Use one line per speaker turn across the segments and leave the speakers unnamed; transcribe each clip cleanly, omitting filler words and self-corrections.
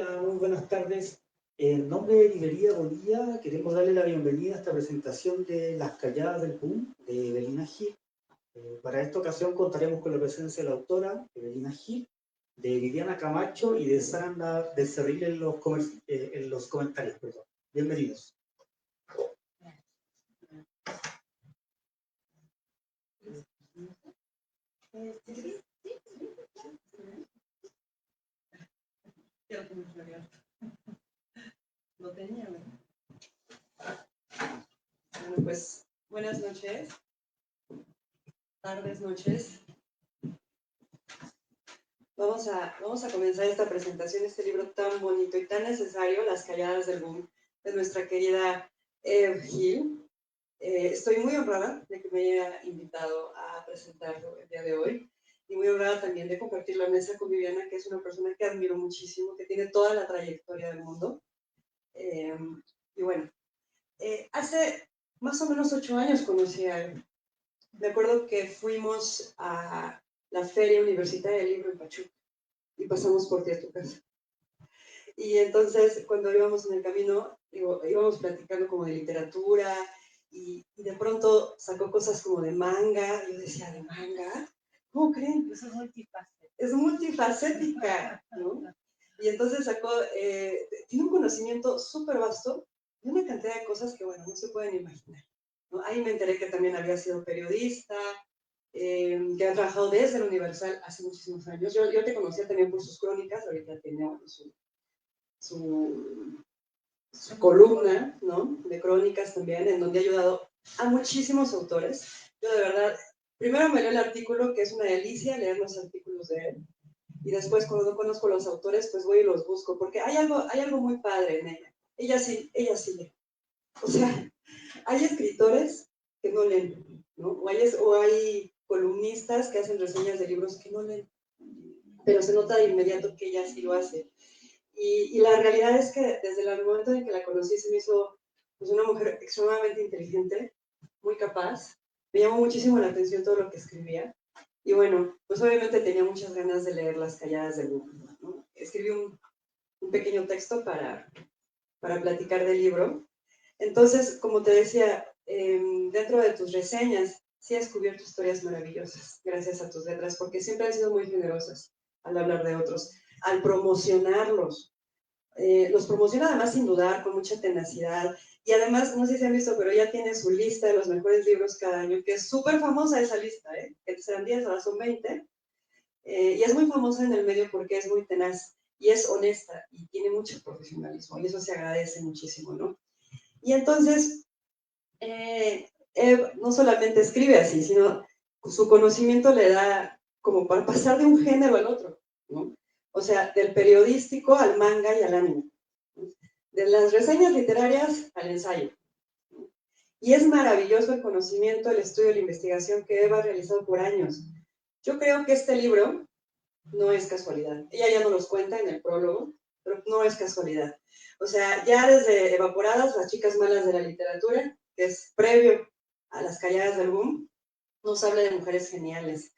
Hola, muy buenas tardes. En nombre de Librería Bolivia, queremos darle la bienvenida a esta presentación de Las Calladas del Boom, de Evelina Gil. Para esta ocasión contaremos con la presencia de la autora, Evelina Gil, de Viviana Camacho y de Sara Becerril en los comentarios. Perdón. Bienvenidos.
Lo tenía, ¿no? Bueno, pues, buenas noches, tardes, noches. Vamos a comenzar esta presentación de este libro tan bonito y tan necesario, Las Calladas del Boom, de nuestra querida Eve Gil. Estoy muy honrada de que me haya invitado a presentarlo el día de hoy y muy honrada también de compartir la mesa con Viviana, que es una persona que admiro muchísimo, que tiene toda la trayectoria del mundo. Y bueno, hace más o menos 8 años conocí a él. Me acuerdo que fuimos a la Feria Universitaria del Libro en Pachuca y pasamos por ti a tu casa. Y entonces, cuando íbamos en el camino, íbamos platicando como de literatura y de pronto sacó cosas como de manga. Y yo decía, ¿de manga? ¿Cómo creen?
Eso es multifacética.
Es multifacética, ¿no? Y entonces sacó, tiene un conocimiento súper vasto de una cantidad de cosas que, bueno, no se pueden imaginar, ¿no? Ahí me enteré que también había sido periodista, que ha trabajado desde el Universal hace muchísimos años. Yo te conocía también por sus crónicas, ahorita tiene, bueno, su columna, ¿no? De crónicas también, en donde ha ayudado a muchísimos autores. Yo de verdad, primero me leo el artículo, que es una delicia leer los artículos de él, y después cuando no conozco los autores, pues voy y los busco, porque hay algo muy padre en ella. Ella sí lee. O sea, hay escritores que no leen, ¿no? O hay columnistas que hacen reseñas de libros que no leen, pero se nota de inmediato que ella sí lo hace. Y la realidad es que desde el momento en que la conocí se me hizo pues, una mujer extremadamente inteligente, muy capaz. Me llamó muchísimo la atención todo lo que escribía. Y bueno, pues obviamente tenía muchas ganas de leer Las Calladas del Boom, ¿no? Escribí un pequeño texto para platicar del libro. Entonces, como te decía, dentro de tus reseñas, sí has descubierto historias maravillosas, gracias a tus letras, porque siempre han sido muy generosas al hablar de otros, al promocionarlos. Los promociona además sin dudar, con mucha tenacidad. Y además, no sé si han visto, pero ella tiene su lista de los mejores libros cada año, que es súper famosa esa lista, que serán 10, ahora son 20. Y es muy famosa en el medio porque es muy tenaz y es honesta y tiene mucho profesionalismo y eso se agradece muchísimo, ¿no? Y entonces, no solamente escribe así, sino su conocimiento le da como para pasar de un género al otro, ¿no? O sea, del periodístico al manga y al anime, ¿no? De las reseñas literarias al ensayo. Y es maravilloso el conocimiento, el estudio, la investigación que Eva ha realizado por años. Yo creo que este libro no es casualidad. Ella ya nos los cuenta en el prólogo, pero no es casualidad. O sea, ya desde Evaporadas, Las chicas malas de la literatura, que es previo a Las Calladas del Boom, nos habla de mujeres geniales,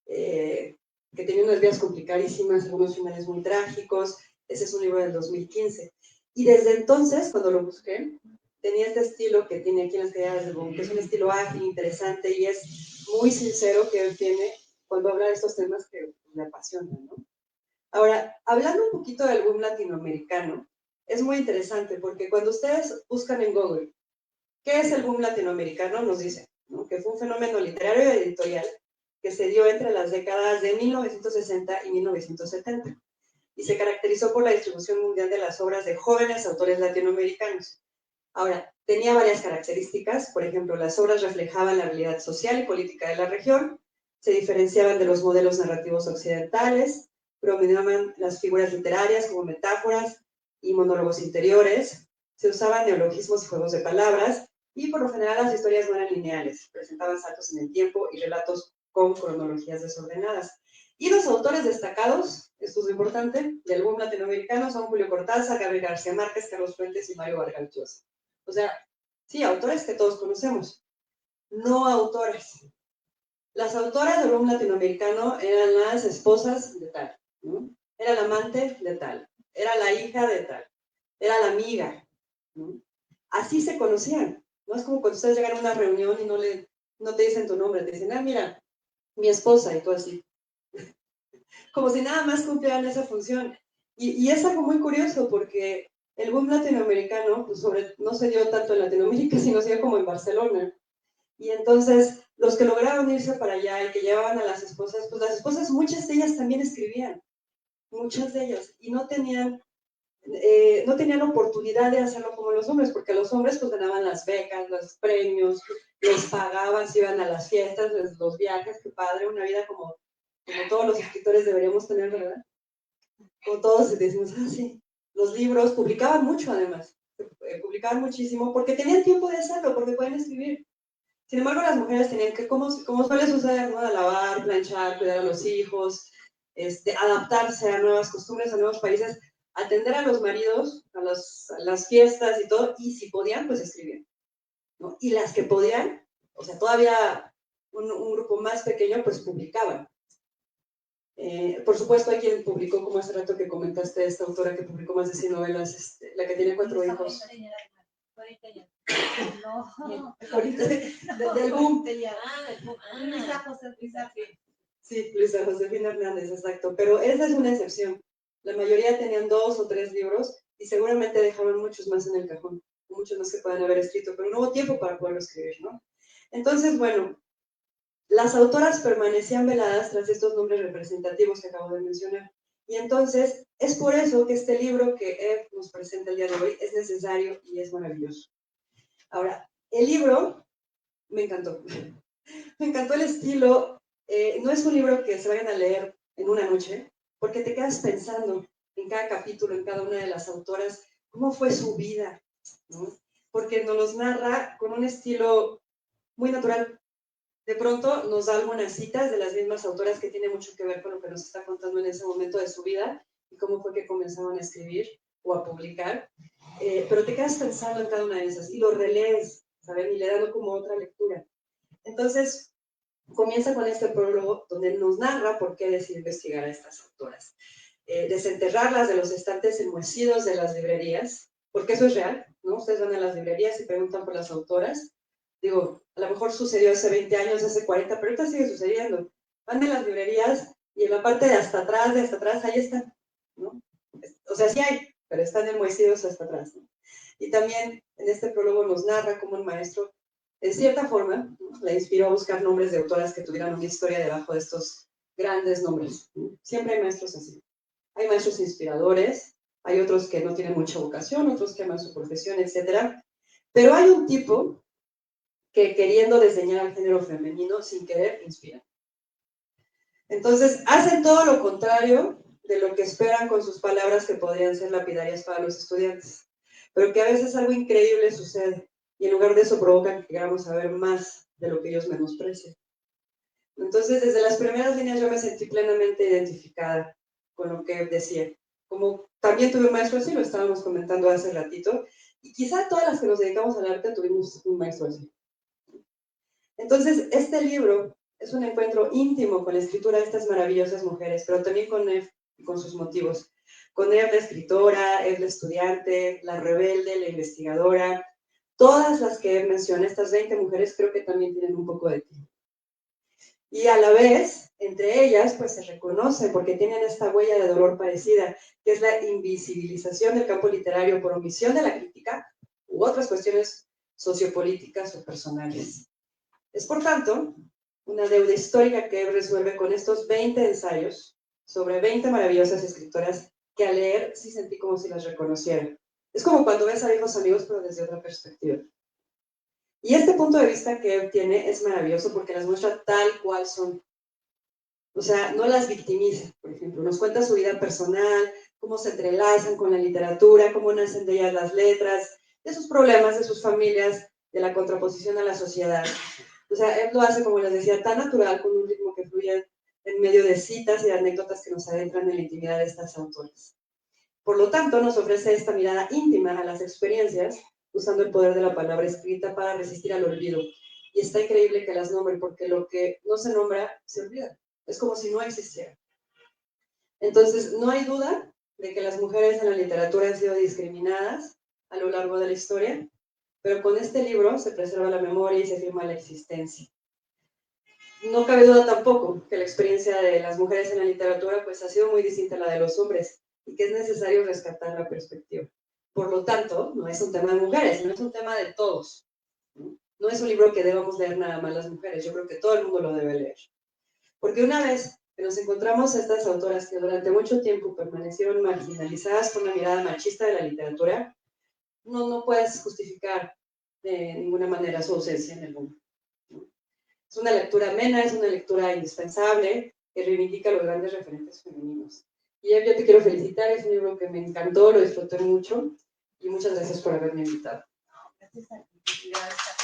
que tenían unas vidas complicadísimas, algunos finales muy trágicos. Ese es un libro del 2015. Y desde entonces, cuando lo busqué, tenía este estilo que tiene aquí en Las Calladas del Boom, que es un estilo ágil, interesante, y es muy sincero que él tiene cuando habla de estos temas que me apasionan, ¿no? Ahora, hablando un poquito del boom latinoamericano, es muy interesante porque cuando ustedes buscan en Google qué es el boom latinoamericano, nos dicen, ¿no? Que fue un fenómeno literario y editorial que se dio entre las décadas de 1960 y 1970 y se caracterizó por la distribución mundial de las obras de jóvenes autores latinoamericanos. Ahora, tenía varias características, por ejemplo, las obras reflejaban la realidad social y política de la región, se diferenciaban de los modelos narrativos occidentales, predominaban las figuras literarias como metáforas y monólogos interiores, se usaban neologismos y juegos de palabras, y por lo general las historias no eran lineales, presentaban saltos en el tiempo y relatos con cronologías desordenadas. Y los autores destacados, esto es lo importante, del boom latinoamericano son Julio Cortázar, Gabriel García Márquez, Carlos Fuentes y Mario Vargas Llosa. O sea, sí, autores que todos conocemos, no autoras. Las autoras del boom latinoamericano eran las esposas de tal, ¿no? Era el amante de tal, era la hija de tal, era la amiga, ¿no? Así se conocían, ¿no? Es como cuando ustedes llegan a una reunión y no te dicen tu nombre, te dicen, ah, mira, mi esposa, y tú así. Como si nada más cumplieran esa función. Y es algo muy curioso porque el boom latinoamericano, pues no se dio tanto en Latinoamérica, sino se dio como en Barcelona. Y entonces, los que lograron irse para allá y que llevaban a las esposas, pues las esposas, muchas de ellas también escribían, muchas de ellas, y no tenían oportunidad de hacerlo como los hombres, porque los hombres pues ganaban las becas, los premios, les pagaban, se iban a las fiestas, los viajes, qué padre, una vida como todos los escritores deberíamos tener, ¿verdad? Como todos decimos, ah, sí. Los libros publicaban mucho además, publicaban muchísimo porque tenían tiempo de hacerlo, porque pueden escribir. Sin embargo, las mujeres tenían que, como suele suceder, ¿no? Lavar, planchar, cuidar a los hijos, adaptarse a nuevas costumbres, a nuevos países, atender a los maridos, a las fiestas y todo, y si podían, pues escribían, ¿no? Y las que podían, o sea, todavía un grupo más pequeño, pues publicaban. Por supuesto, hay quien publicó, como hace rato que comentaste, esta autora que publicó más de 100 novelas, la que tiene 4 hijos.
No,
del boom.
Luisa Josefina.
Sí, Luisa Josefina Hernández, exacto. Pero esa es una excepción. La mayoría tenían 2 o 3 libros y seguramente dejaron muchos más en el cajón, muchos más que puedan haber escrito, pero no hubo tiempo para poderlo escribir, ¿no? Entonces, bueno, las autoras permanecían veladas tras estos nombres representativos que acabo de mencionar. Y entonces, es por eso que este libro que Eve nos presenta el día de hoy es necesario y es maravilloso. Ahora, el libro me encantó. Me encantó el estilo. No es un libro que se vayan a leer en una noche, porque te quedas pensando en cada capítulo, en cada una de las autoras, cómo fue su vida, ¿no? Porque nos los narra con un estilo muy natural. De pronto nos da algunas citas de las mismas autoras que tiene mucho que ver con lo que nos está contando en ese momento de su vida y cómo fue que comenzaron a escribir o a publicar. Pero te quedas pensando en cada una de esas y lo relees, ¿saben? Y le dan como otra lectura. Entonces, comienza con este prólogo donde nos narra por qué decidió investigar a estas autoras. Desenterrarlas de los estantes enmohecidos de las librerías, porque eso es real, ¿no? Ustedes van a las librerías y preguntan por las autoras. Digo, a lo mejor sucedió hace 20 años, hace 40, pero ahorita sigue sucediendo. Van a las librerías y en la parte de hasta atrás, ahí están, ¿no? O sea, sí hay, pero están enmohecidos hasta atrás, ¿no? Y también en este prólogo nos narra cómo el maestro, en cierta forma, ¿no?, la inspiró a buscar nombres de autoras que tuvieran una historia debajo de estos grandes nombres, ¿no? Siempre hay maestros así. Hay maestros inspiradores, hay otros que no tienen mucha vocación, otros que aman su profesión, etc. Pero hay un tipo que, queriendo desdeñar al género femenino, sin querer, inspira. Entonces, hacen todo lo contrario de lo que esperan con sus palabras que podrían ser lapidarias para los estudiantes, pero que a veces algo increíble sucede, y en lugar de eso provocan que queramos saber más de lo que ellos menosprecian. Entonces, desde las primeras líneas yo me sentí plenamente identificada con lo que decía. Como también tuve un maestro así, lo estábamos comentando hace ratito, y quizá todas las que nos dedicamos al arte tuvimos un maestro así. Entonces, este libro es un encuentro íntimo con la escritura de estas maravillosas mujeres, pero también con Eve y con sus motivos. Con Eve la escritora, Eve la estudiante, la rebelde, la investigadora, todas las que mencioné, estas 20 mujeres, creo que también tienen un poco de ti. Y a la vez, entre ellas, pues se reconocen porque tienen esta huella de dolor parecida, que es la invisibilización del campo literario por omisión de la crítica u otras cuestiones sociopolíticas o personales. Es, por tanto, una deuda histórica que resuelve con estos 20 ensayos sobre 20 maravillosas escritoras que al leer sí sentí como si las reconociera. Es como cuando ves a viejos amigos, pero desde otra perspectiva. Y este punto de vista que él tiene es maravilloso porque las muestra tal cual son. O sea, no las victimiza, por ejemplo. Nos cuenta su vida personal, cómo se entrelazan con la literatura, cómo nacen de ellas las letras, de sus problemas, de sus familias, de la contraposición a la sociedad. O sea, él lo hace, como les decía, tan natural, con un ritmo que fluye en medio de citas y de anécdotas que nos adentran en la intimidad de estas autoras. Por lo tanto, nos ofrece esta mirada íntima a las experiencias, usando el poder de la palabra escrita para resistir al olvido. Y está increíble que las nombre, porque lo que no se nombra, se olvida. Es como si no existiera. Entonces, no hay duda de que las mujeres en la literatura han sido discriminadas a lo largo de la historia, pero con este libro se preserva la memoria y se afirma la existencia. No cabe duda tampoco que la experiencia de las mujeres en la literatura pues, ha sido muy distinta a la de los hombres y que es necesario rescatar la perspectiva. Por lo tanto, no es un tema de mujeres, sino es un tema de todos. No es un libro que debamos leer nada más las mujeres, yo creo que todo el mundo lo debe leer. Porque una vez que nos encontramos a estas autoras que durante mucho tiempo permanecieron marginalizadas con la mirada machista de la literatura, no puedes justificar de ninguna manera su ausencia en el mundo. Es una lectura amena, es una lectura indispensable que reivindica los grandes referentes femeninos. Y yo te quiero felicitar, es un libro que me encantó, lo disfruté mucho y muchas gracias por haberme invitado.
Gracias a ti. Gracias.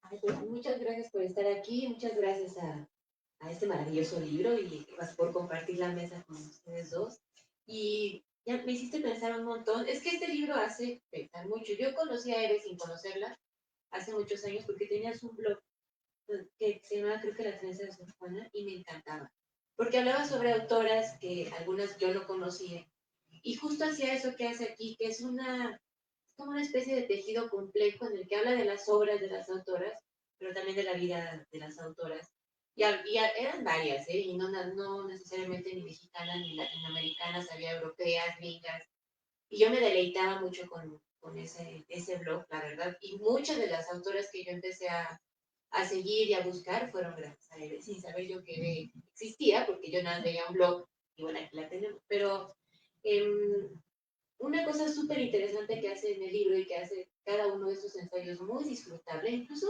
Ay, pues muchas gracias por estar aquí, muchas gracias a este maravilloso libro y gracias por compartir la mesa con ustedes dos. Y ya me hiciste pensar un montón. Es que este libro hace pensar mucho. Yo conocí a Eve sin conocerla hace muchos años porque tenías un blog que se llamaba, creo que La Trenza de Sor Juana, y me encantaba. Porque hablaba sobre autoras que algunas yo no conocía. Y justo hacía eso que hace aquí, que es como una especie de tejido complejo en el que habla de las obras de las autoras, pero también de la vida de las autoras. Eran varias, ¿eh? Y no necesariamente ni mexicanas ni latinoamericanas, había europeas, gringas. Y yo me deleitaba mucho con ese blog, la verdad. Y muchas de las autoras que yo empecé a seguir y a buscar fueron gracias a él, sin saber yo que existía, porque yo nada veía un blog y bueno, aquí la tenemos. Pero una cosa súper interesante que hace en el libro y que hace cada uno de estos ensayos muy disfrutable, incluso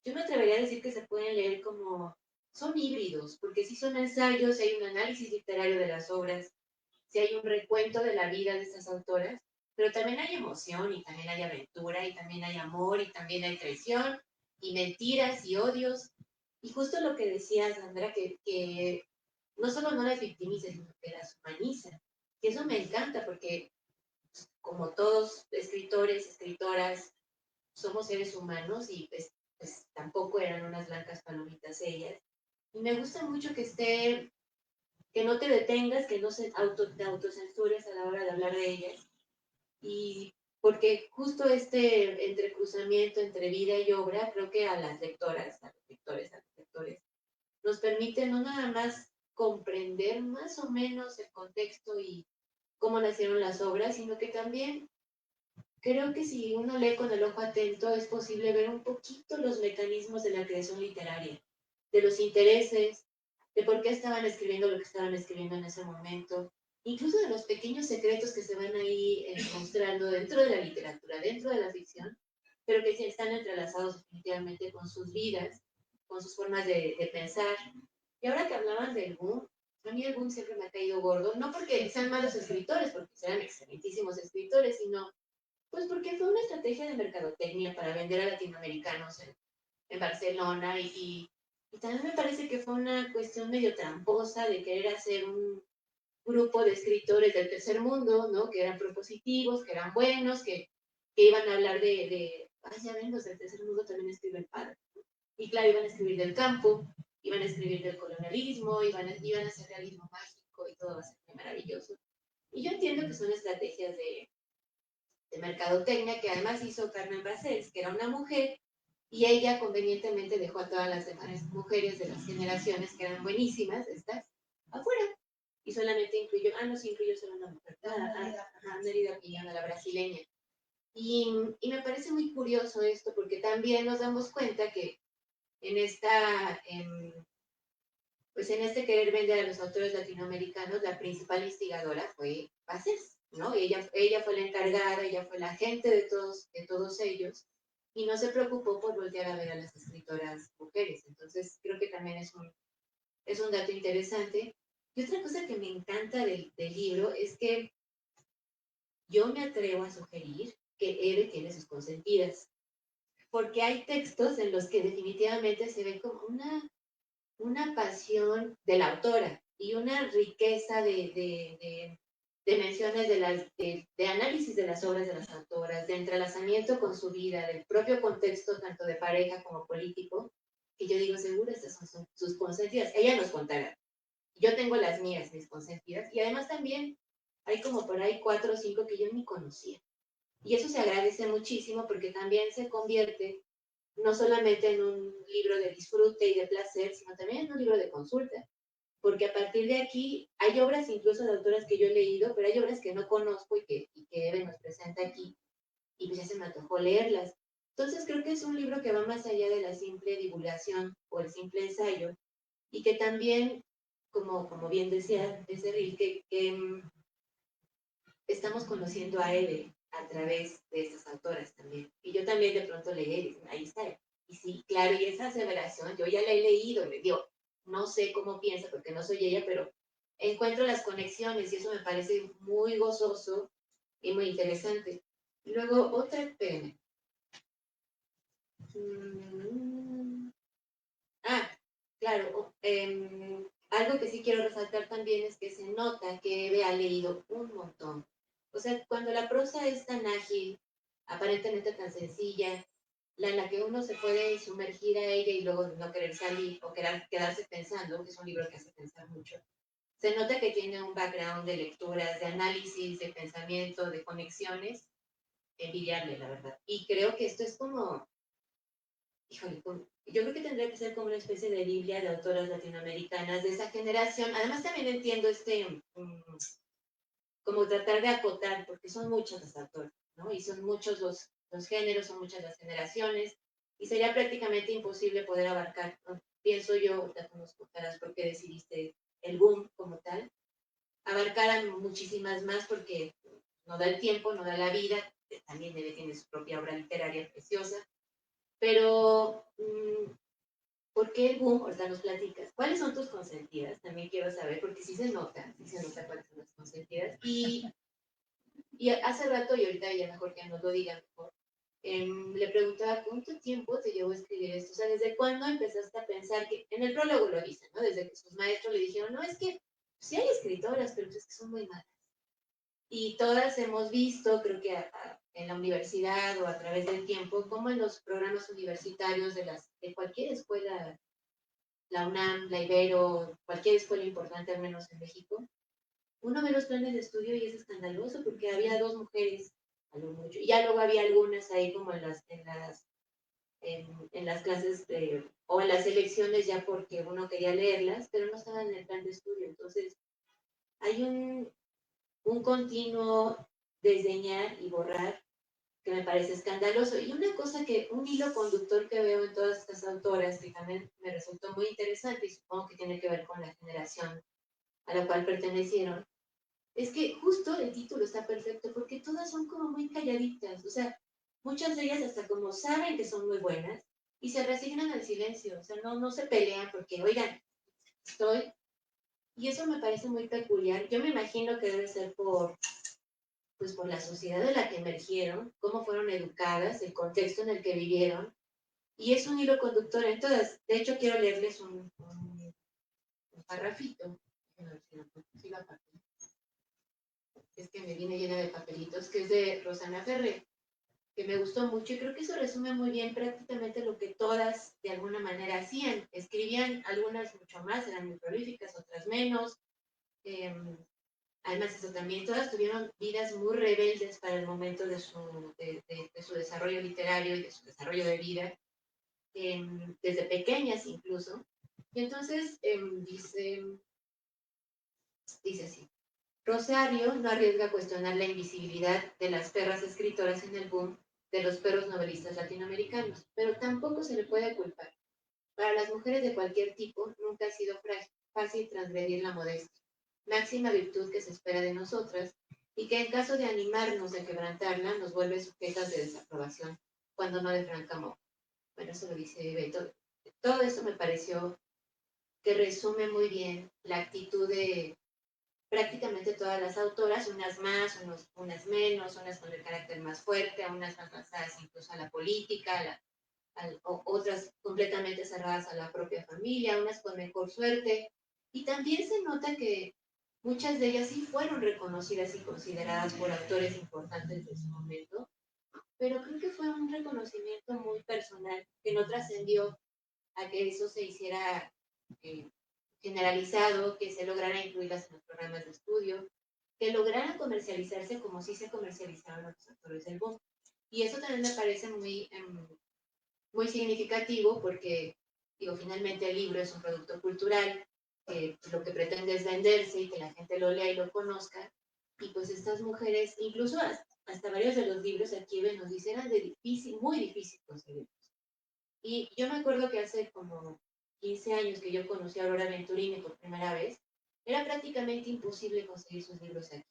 yo me atrevería a decir que se pueden leer como, son híbridos, porque sí son ensayos, hay un análisis literario de las obras, sí hay un recuento de la vida de estas autoras, pero también hay emoción y también hay aventura y también hay amor y también hay traición y mentiras y odios. Y justo lo que decía Sandra, que no solo no las victimiza, sino que las humaniza. Y eso me encanta porque como todos escritores, escritoras, somos seres humanos y pues tampoco eran unas blancas palomitas ellas. Y me gusta mucho que no te detengas, que no te autocensures a la hora de hablar de ellas. Y porque justo este entrecruzamiento entre vida y obra, creo que a las lectoras, a los lectores, a los lectores, nos permite no nada más comprender más o menos el contexto y cómo nacieron las obras, sino que también creo que si uno lee con el ojo atento es posible ver un poquito los mecanismos de la creación literaria, de los intereses, de por qué estaban escribiendo lo que estaban escribiendo en ese momento, incluso de los pequeños secretos que se van ahí mostrando dentro de la literatura, dentro de la ficción, pero que sí están entrelazados definitivamente con sus vidas, con sus formas de pensar. Y ahora que hablaban del boom, a mí el boom siempre me ha caído gordo, no porque sean malos escritores, porque sean excelentísimos escritores, sino pues porque fue una estrategia de mercadotecnia para vender a latinoamericanos en Barcelona y también me parece que fue una cuestión medio tramposa de querer hacer un grupo de escritores del tercer mundo, ¿no? Que eran propositivos, que eran buenos, que iban a hablar ay, ya ven, los del tercer mundo también escriben padre. Y claro, iban a escribir del campo, iban a escribir del colonialismo, iban a hacer realismo mágico y todo va a ser muy maravilloso. Y yo entiendo que son estrategias de mercadotecnia que además hizo Carmen Basels, que era una mujer, y ella convenientemente dejó a todas las demás mujeres de las generaciones que eran buenísimas, estas, afuera. Y solamente incluyó, no, sí incluyó solo una mujer, Mérida Piñón, la brasileña. Y me parece muy curioso esto, porque también nos damos cuenta que en pues en este querer vender a los autores latinoamericanos, la principal instigadora fue Basels, ¿no? Ella fue la encargada, ella fue la agente de todos ellos, y no se preocupó por voltear a ver a las escritoras mujeres. Entonces, creo que también es un dato interesante. Y otra cosa que me encanta del libro es que yo me atrevo a sugerir que Eve tiene sus consentidas, porque hay textos en los que definitivamente se ve como una pasión de la autora y una riqueza de menciones de análisis de las obras de las autoras, de entrelazamiento con su vida, del propio contexto tanto de pareja como político, que yo digo, seguro estas son sus consentidas. Ella nos contará. Yo tengo las mías, mis consentidas, y además también hay como por ahí 4 o 5 que yo ni conocía. Y eso se agradece muchísimo porque también se convierte no solamente en un libro de disfrute y de placer, sino también en un libro de consulta. Porque a partir de aquí hay obras incluso de autoras que yo he leído, pero hay obras que no conozco y que Eve nos presenta aquí, y pues ya se me antojó leerlas. Entonces creo que es un libro que va más allá de la simple divulgación o el simple ensayo, y que también, como bien decía Becerril, que estamos conociendo a Eve a través de estas autoras también. Y yo también de pronto leí, ahí está. Y sí, claro, y esa aseveración, yo ya la he leído, le digo, no sé cómo piensa porque no soy ella, pero encuentro las conexiones y eso me parece muy gozoso y muy interesante. Y luego, otra, espérenme. Claro, algo que sí quiero resaltar también es que se nota que Eve ha leído un montón. O sea, cuando la prosa es tan ágil, aparentemente tan sencilla, en la que uno se puede sumergir a ella y luego no querer salir o quedarse pensando, que es un libro que hace pensar mucho, se nota que tiene un background de lecturas, de análisis, de pensamiento, de conexiones, envidiable, la verdad. Y creo que esto es como, híjole, yo creo que tendría que ser como una especie de Biblia de autoras latinoamericanas de esa generación. Además, también entiendo como tratar de acotar, porque son muchas las autoras, ¿no? Y son muchos los géneros, son muchas las generaciones, y sería prácticamente imposible poder abarcar, ¿no? Pienso yo, ahorita tú nos contarás por qué decidiste el boom como tal, abarcar a muchísimas más porque no da el tiempo, no da la vida, también debe tener su propia obra literaria preciosa, pero ¿por qué el boom? Ahorita nos platicas. ¿Cuáles son tus consentidas? También quiero saber, porque sí se nota cuáles son las consentidas. Y hace rato, y ahorita ya mejor que nos lo digan mejor, le preguntaba, ¿cuánto tiempo te llevó a escribir esto? O sea, ¿desde cuándo empezaste a pensar que, en el prólogo lo dicen, ¿no? Desde que sus maestros le dijeron, no, es que sí hay escritoras, pero es que son muy malas. Y todas hemos visto, creo que en la universidad o a través del tiempo, como en los programas universitarios de cualquier escuela, la UNAM, la Ibero, cualquier escuela importante, al menos en México, uno ve los planes de estudio y es escandaloso porque había 2 mujeres, a lo mucho, y ya luego había algunas ahí como en las clases o en las elecciones ya porque uno quería leerlas, pero no estaban en el plan de estudio. Entonces, hay un continuo desdeñar y borrar que me parece escandaloso. Y una cosa un hilo conductor que veo en todas estas autoras, que también me resultó muy interesante y supongo que tiene que ver con la generación a la cual pertenecieron, es que justo el título está perfecto porque todas son como muy calladitas, o sea, muchas de ellas hasta como saben que son muy buenas y se resignan al silencio, o sea, no se pelean porque, oigan, estoy... Y eso me parece muy peculiar. Yo me imagino que debe ser pues por la sociedad de la que emergieron, cómo fueron educadas, el contexto en el que vivieron, y es un hilo conductor en todas. De hecho, quiero leerles un parrafito. Es que me viene llena de papelitos, que es de Rosana Ferrer, que me gustó mucho y creo que eso resume muy bien prácticamente lo que todas de alguna manera hacían. Escribían algunas mucho más, eran muy prolíficas, otras menos. Eh, Además, eso también, todas tuvieron vidas muy rebeldes para el momento de su desarrollo literario y de su desarrollo de vida, desde pequeñas incluso. Y entonces dice así, Rosario no arriesga a cuestionar la invisibilidad de las perras escritoras en el boom de los perros novelistas latinoamericanos, pero tampoco se le puede culpar. Para las mujeres de cualquier tipo, nunca ha sido fácil transgredir la modestia, máxima virtud que se espera de nosotras, y que en caso de animarnos a quebrantarla, nos vuelve sujetas de desaprobación, cuando no de franca amor. Bueno, eso lo dice Beto. Todo eso me pareció que resume muy bien la actitud de prácticamente todas las autoras, unas más, unas menos, unas con el carácter más fuerte, unas más lanzadas incluso a la política, otras completamente cerradas a la propia familia, unas con mejor suerte. Y también se nota que muchas de ellas sí fueron reconocidas y consideradas por autores importantes de su momento, pero creo que fue un reconocimiento muy personal, que no trascendió a que eso se hiciera generalizado, que se lograra incluirlas en los programas de estudio, que lograran comercializarse como sí se comercializaron los actores del boom. Y eso también me parece muy, muy significativo porque, digo, finalmente el libro es un producto cultural, lo que pretende es venderse y que la gente lo lea y lo conozca. Y pues estas mujeres, incluso hasta varios de los libros aquí nos dicen, eran de difícil, muy difícil conseguirlos. Y yo me acuerdo que hace como 15 años que yo conocí a Aurora Venturini por primera vez, era prácticamente imposible conseguir sus libros aquí.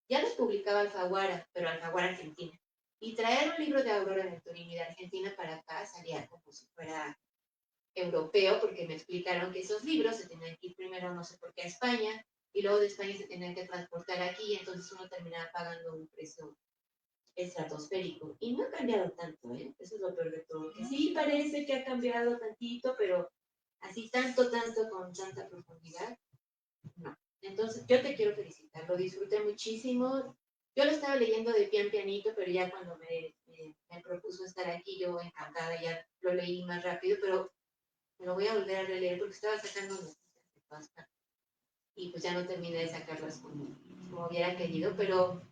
Ya los publicaba Alfaguara, pero Alfaguara Argentina. Y traer un libro de Aurora Venturini de Argentina para acá salía como si fuera europeo, porque me explicaron que esos libros se tenían que ir primero, no sé por qué, a España, y luego de España se tenían que transportar aquí, y entonces uno terminaba pagando un precio estratosférico. Y no ha cambiado tanto, ¿eh? Eso es lo peor de todo. Que sí parece que ha cambiado tantito, pero así tanto, con tanta profundidad, no. Entonces, yo te quiero felicitar, lo disfruté muchísimo. Yo lo estaba leyendo de pian pianito, pero ya cuando me propuso estar aquí, yo encantada, ya lo leí más rápido, pero me lo voy a volver a releer porque estaba sacando noticias de todas partes. Y pues ya no terminé de sacarlas como hubiera querido, pero...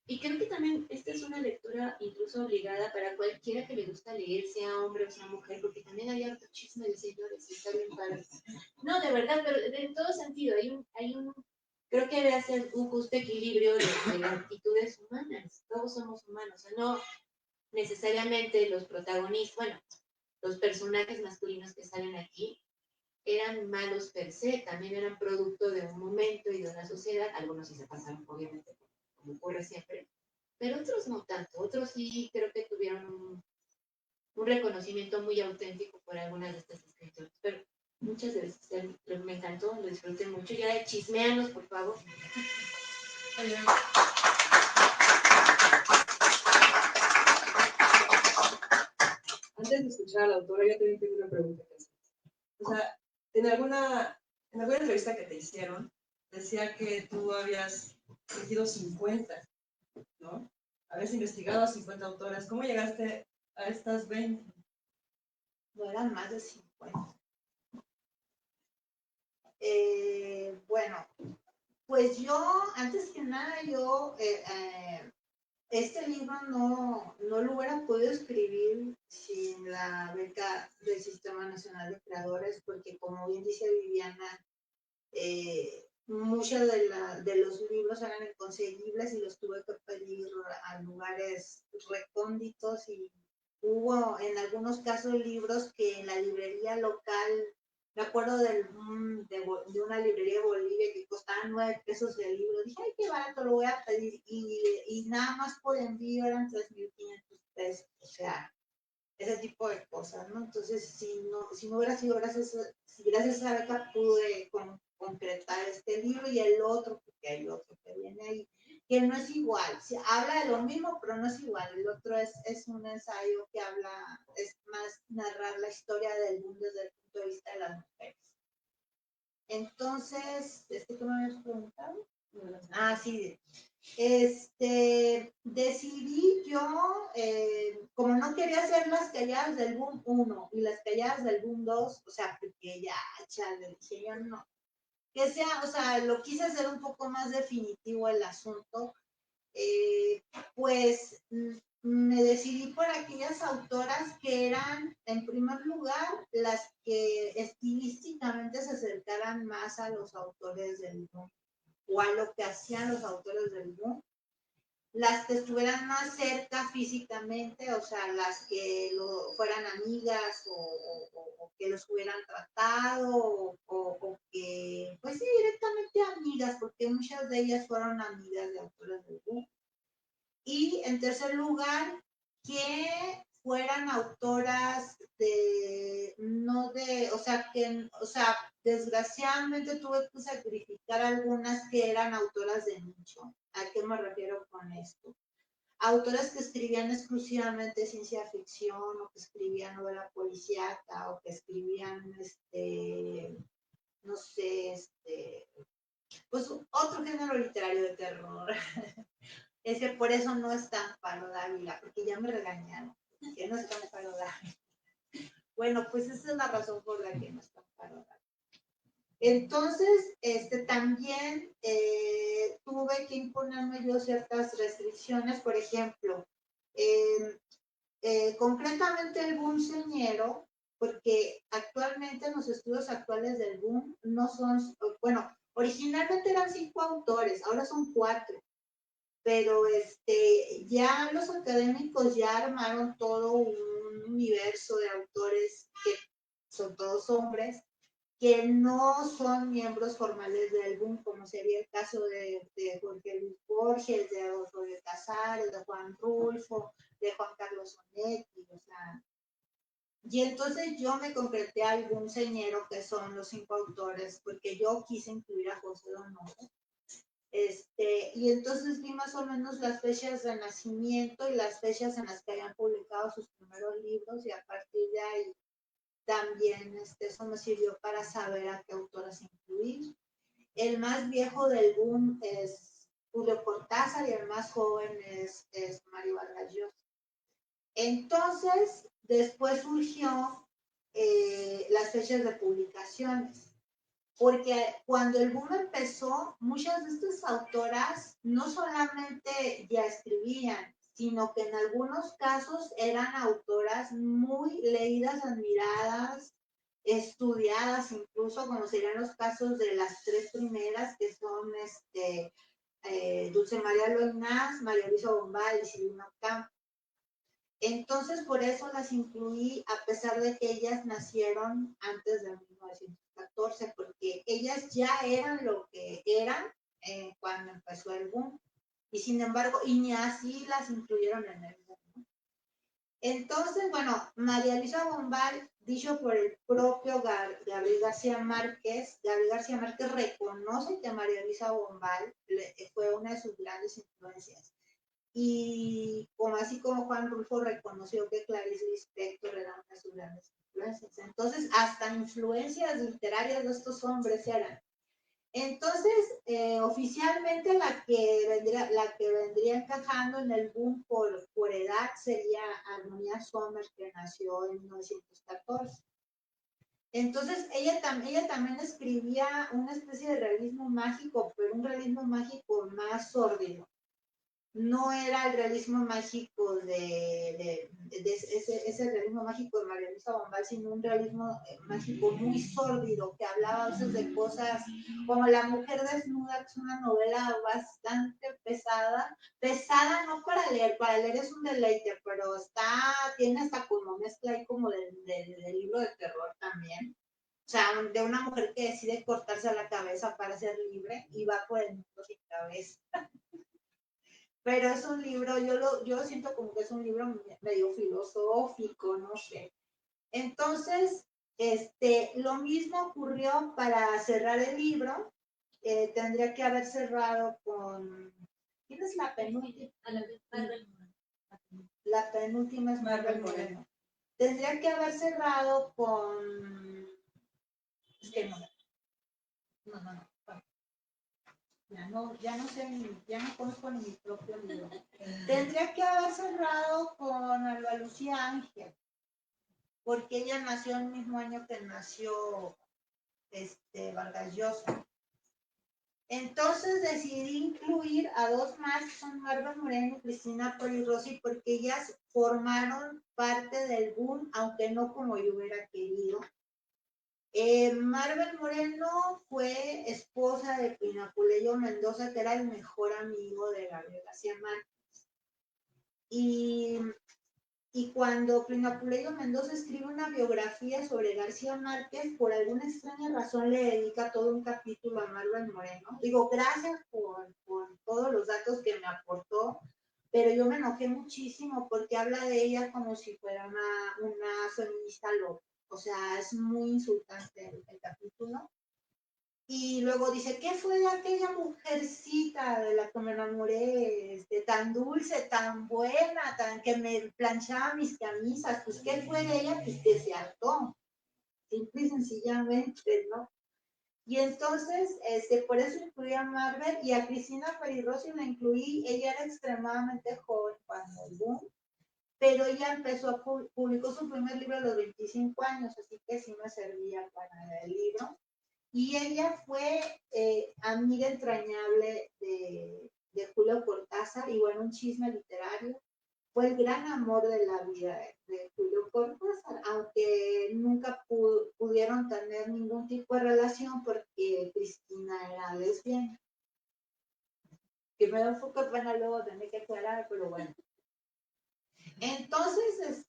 Y creo que también esta es una lectura incluso obligada para cualquiera que le gusta leer, sea hombre o sea mujer, porque también hay harto chisme de señores y está bien padre. No, de verdad, pero en todo sentido, creo que debe hacer un justo equilibrio de las actitudes humanas. Todos somos humanos, o sea, no necesariamente los protagonistas, bueno, los personajes masculinos que salen aquí eran malos per se, también eran producto de un momento y de una sociedad, algunos sí se pasaron, obviamente, como ocurre siempre, pero otros no tanto, otros sí creo que tuvieron un reconocimiento muy auténtico por algunas de estas escritoras, pero muchas veces me encantó, lo disfruté mucho, ya chismeanos, por favor.
Antes de escuchar a la autora, yo también tengo una pregunta que hacer. O sea, en alguna entrevista que te hicieron, decía que tú habías elegido 50, ¿no? Habías investigado a 50 autoras. ¿Cómo llegaste a estas 20?
No eran más de 50. Bueno, pues yo, antes que nada, este libro no lo hubiera podido escribir sin la beca del Sistema Nacional de Creadores, porque como bien dice Viviana, muchos de los libros eran inconseguibles y los tuve que pedir a lugares recónditos, y hubo en algunos casos libros que en la librería local, me acuerdo de una librería de Bolivia que costaba 9 pesos el libro, dije, ay, qué barato, lo voy a pedir, y nada más por envío eran 3,500 pesos, o sea, ese tipo de cosas, ¿no? Entonces, si no hubiera sido gracias a esa beca, pude concretar este libro y el otro, porque hay otro que viene ahí, que no es igual, habla de lo mismo, pero no es igual. El otro es un ensayo que es más narrar la historia del mundo desde el punto de vista de las mujeres. Entonces, ¿qué me habías preguntado? Ah, sí. Decidí yo, como no quería hacer las calladas del boom 1 y las calladas del boom 2, o sea, porque ya, chale, dije yo no, que sea, o sea, lo quise hacer un poco más definitivo el asunto, pues me decidí por aquellas autoras que eran, en primer lugar, las que estilísticamente se acercaran más a los autores del boom o a lo que hacían los autores del boom, las que estuvieran más cerca físicamente, o sea, las que fueran amigas o que los hubieran tratado o que, pues sí, directamente amigas, porque muchas de ellas fueron amigas de autores del boom. Y en tercer lugar, que fueran autoras desgraciadamente tuve que sacrificar algunas que eran autoras de nicho. ¿A qué me refiero con esto? Autoras que escribían exclusivamente ciencia ficción, o que escribían novela policíaca, o que escribían, no sé, pues otro género literario de terror. Es que por eso no es tan Amparo Dávila, porque ya me regañaron, que no es tan Amparo Dávila. Bueno, pues esa es la razón por la que no está parada. Entonces, también tuve que imponerme yo ciertas restricciones, por ejemplo, concretamente el boom señero, porque actualmente en los estudios actuales del boom no son, bueno, originalmente eran 5 autores, ahora son 4, pero ya los académicos ya armaron todo un universo de autores que son todos hombres, que no son miembros formales del boom, como sería el caso de Jorge Luis Borges, de Adolfo de Casares, de Juan Rulfo, de Juan Carlos Onetti, o sea. Y entonces yo me concreté a algún señero que son los 5 autores, porque yo quise incluir a José Donoso. Y entonces vi más o menos las fechas de nacimiento y las fechas en las que habían publicado sus primeros libros, y a partir de ahí también eso me sirvió para saber a qué autoras incluir. El más viejo del boom es Julio Cortázar y el más joven es Mario Vargas Llosa. Entonces, después surgió las fechas de publicaciones, porque cuando el boom empezó, muchas de estas autoras no solamente ya escribían, sino que en algunos casos eran autoras muy leídas, admiradas, estudiadas, incluso como serían los casos de las 3 primeras, que son Dulce María Loinás, María Luisa Bombal y Silvina Ocampo. Entonces, por eso las incluí, a pesar de que ellas nacieron antes de 1914, porque ellas ya eran lo que eran cuando empezó el boom. Y sin embargo, y ni así las incluyeron en el boom, ¿no? Entonces, bueno, María Luisa Bombal, dicho por el propio Gabriel García Márquez, Gabriel García Márquez reconoce que María Luisa Bombal fue una de sus grandes influencias. Y así como Juan Rulfo reconoció que Clarice Lispector era una de sus grandes influencias. Entonces, hasta influencias literarias de estos hombres eran. Entonces, oficialmente la que vendría encajando en el boom por edad sería Armonía Sommer, que nació en 1914. Entonces, ella también escribía una especie de realismo mágico, pero un realismo mágico más sórdido. No era el realismo mágico de ese realismo mágico de María Luisa Bombal, sino un realismo mágico muy sórdido, que hablaba a veces de cosas como La mujer desnuda, que es una novela bastante pesada no para leer es un deleite, pero tiene hasta como mezcla ahí como del libro de terror también. O sea, de una mujer que decide cortarse la cabeza para ser libre y va por el mundo sin cabeza. Pero es un libro, yo lo siento como que es un libro medio filosófico, no sé. Entonces, lo mismo ocurrió para cerrar el libro. Tendría que haber cerrado con... ¿Quién es la penúltima? La penúltima es Marvel Moreno. Tendría que haber cerrado con... Es que no. Ya no sé, ya no conozco ni mi propio libro. Tendría que haber cerrado con Alba Lucía Ángel, porque ella nació el mismo año que nació Vargas Llosa. Entonces decidí incluir a 2 más, que son Marvel Moreno y Cristina Poli Rossi, porque ellas formaron parte del boom, aunque no como yo hubiera querido. Marvel Moreno fue esposa de Pino Apuleyo Mendoza, que era el mejor amigo de Gabriel García Márquez. Y cuando Pino Apuleyo Mendoza escribe una biografía sobre García Márquez, por alguna extraña razón le dedica todo un capítulo a Marvel Moreno. Digo, gracias por todos los datos que me aportó, pero yo me enojé muchísimo porque habla de ella como si fuera una feminista loca. O sea, es muy insultante el capítulo. Y luego dice, ¿qué fue de aquella mujercita de la que me enamoré, tan dulce, tan buena, tan que me planchaba mis camisas? Pues, ¿qué fue de ella? Pues que se hartó, simple y sencillamente, ¿no? Y entonces, por eso incluí a Marvel, y a Cristina Peri Rossi la incluí. Ella era extremadamente joven cuando el boom. pero ella empezó, publicó su primer libro a los 25 años, así que sí me servía para el libro. Y ella fue amiga entrañable de Julio Cortázar, y bueno, un chisme literario. Fue el gran amor de la vida de Julio Cortázar, aunque nunca pudieron tener ningún tipo de relación porque Cristina era lesbiana. Que me da un poco de pena luego tener que aclarar, pero bueno. Entonces,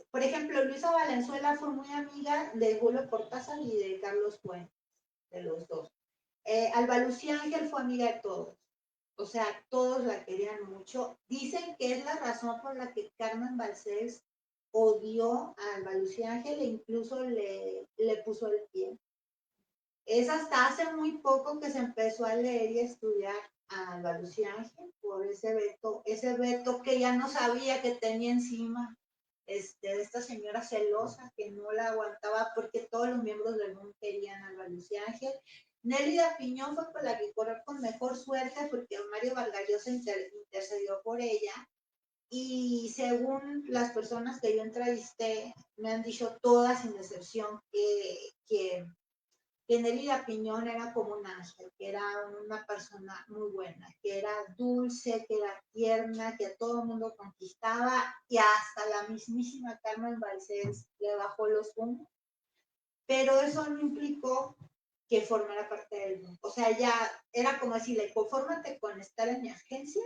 por ejemplo, Luisa Valenzuela fue muy amiga de Julio Cortázar y de Carlos Fuentes, de los dos. Alba Lucía Ángel fue amiga de todos. O sea, todos la querían mucho. Dicen que es la razón por la que Carmen Balcells odió a Alba Lucía Ángel e incluso le puso el pie. Es hasta hace muy poco que se empezó a leer y a estudiar a Alba Lucía Ángel por ese veto que ya no sabía que tenía encima de esta señora celosa que no la aguantaba porque todos los miembros del mundo querían a Alba Lucía Ángel. Nélida Piñón fue con la que corrió con mejor suerte porque Mario Vargas Llosa intercedió por ella, y según las personas que yo entrevisté, me han dicho todas sin excepción que Nélida Piñón era como un ángel, que era una persona muy buena, que era dulce, que era tierna, que a todo el mundo conquistaba, y hasta la mismísima Carmen Balcells le bajó los humos, pero eso no implicó que formara parte del mundo. O sea, ya era como decirle, confórmate con estar en mi agencia,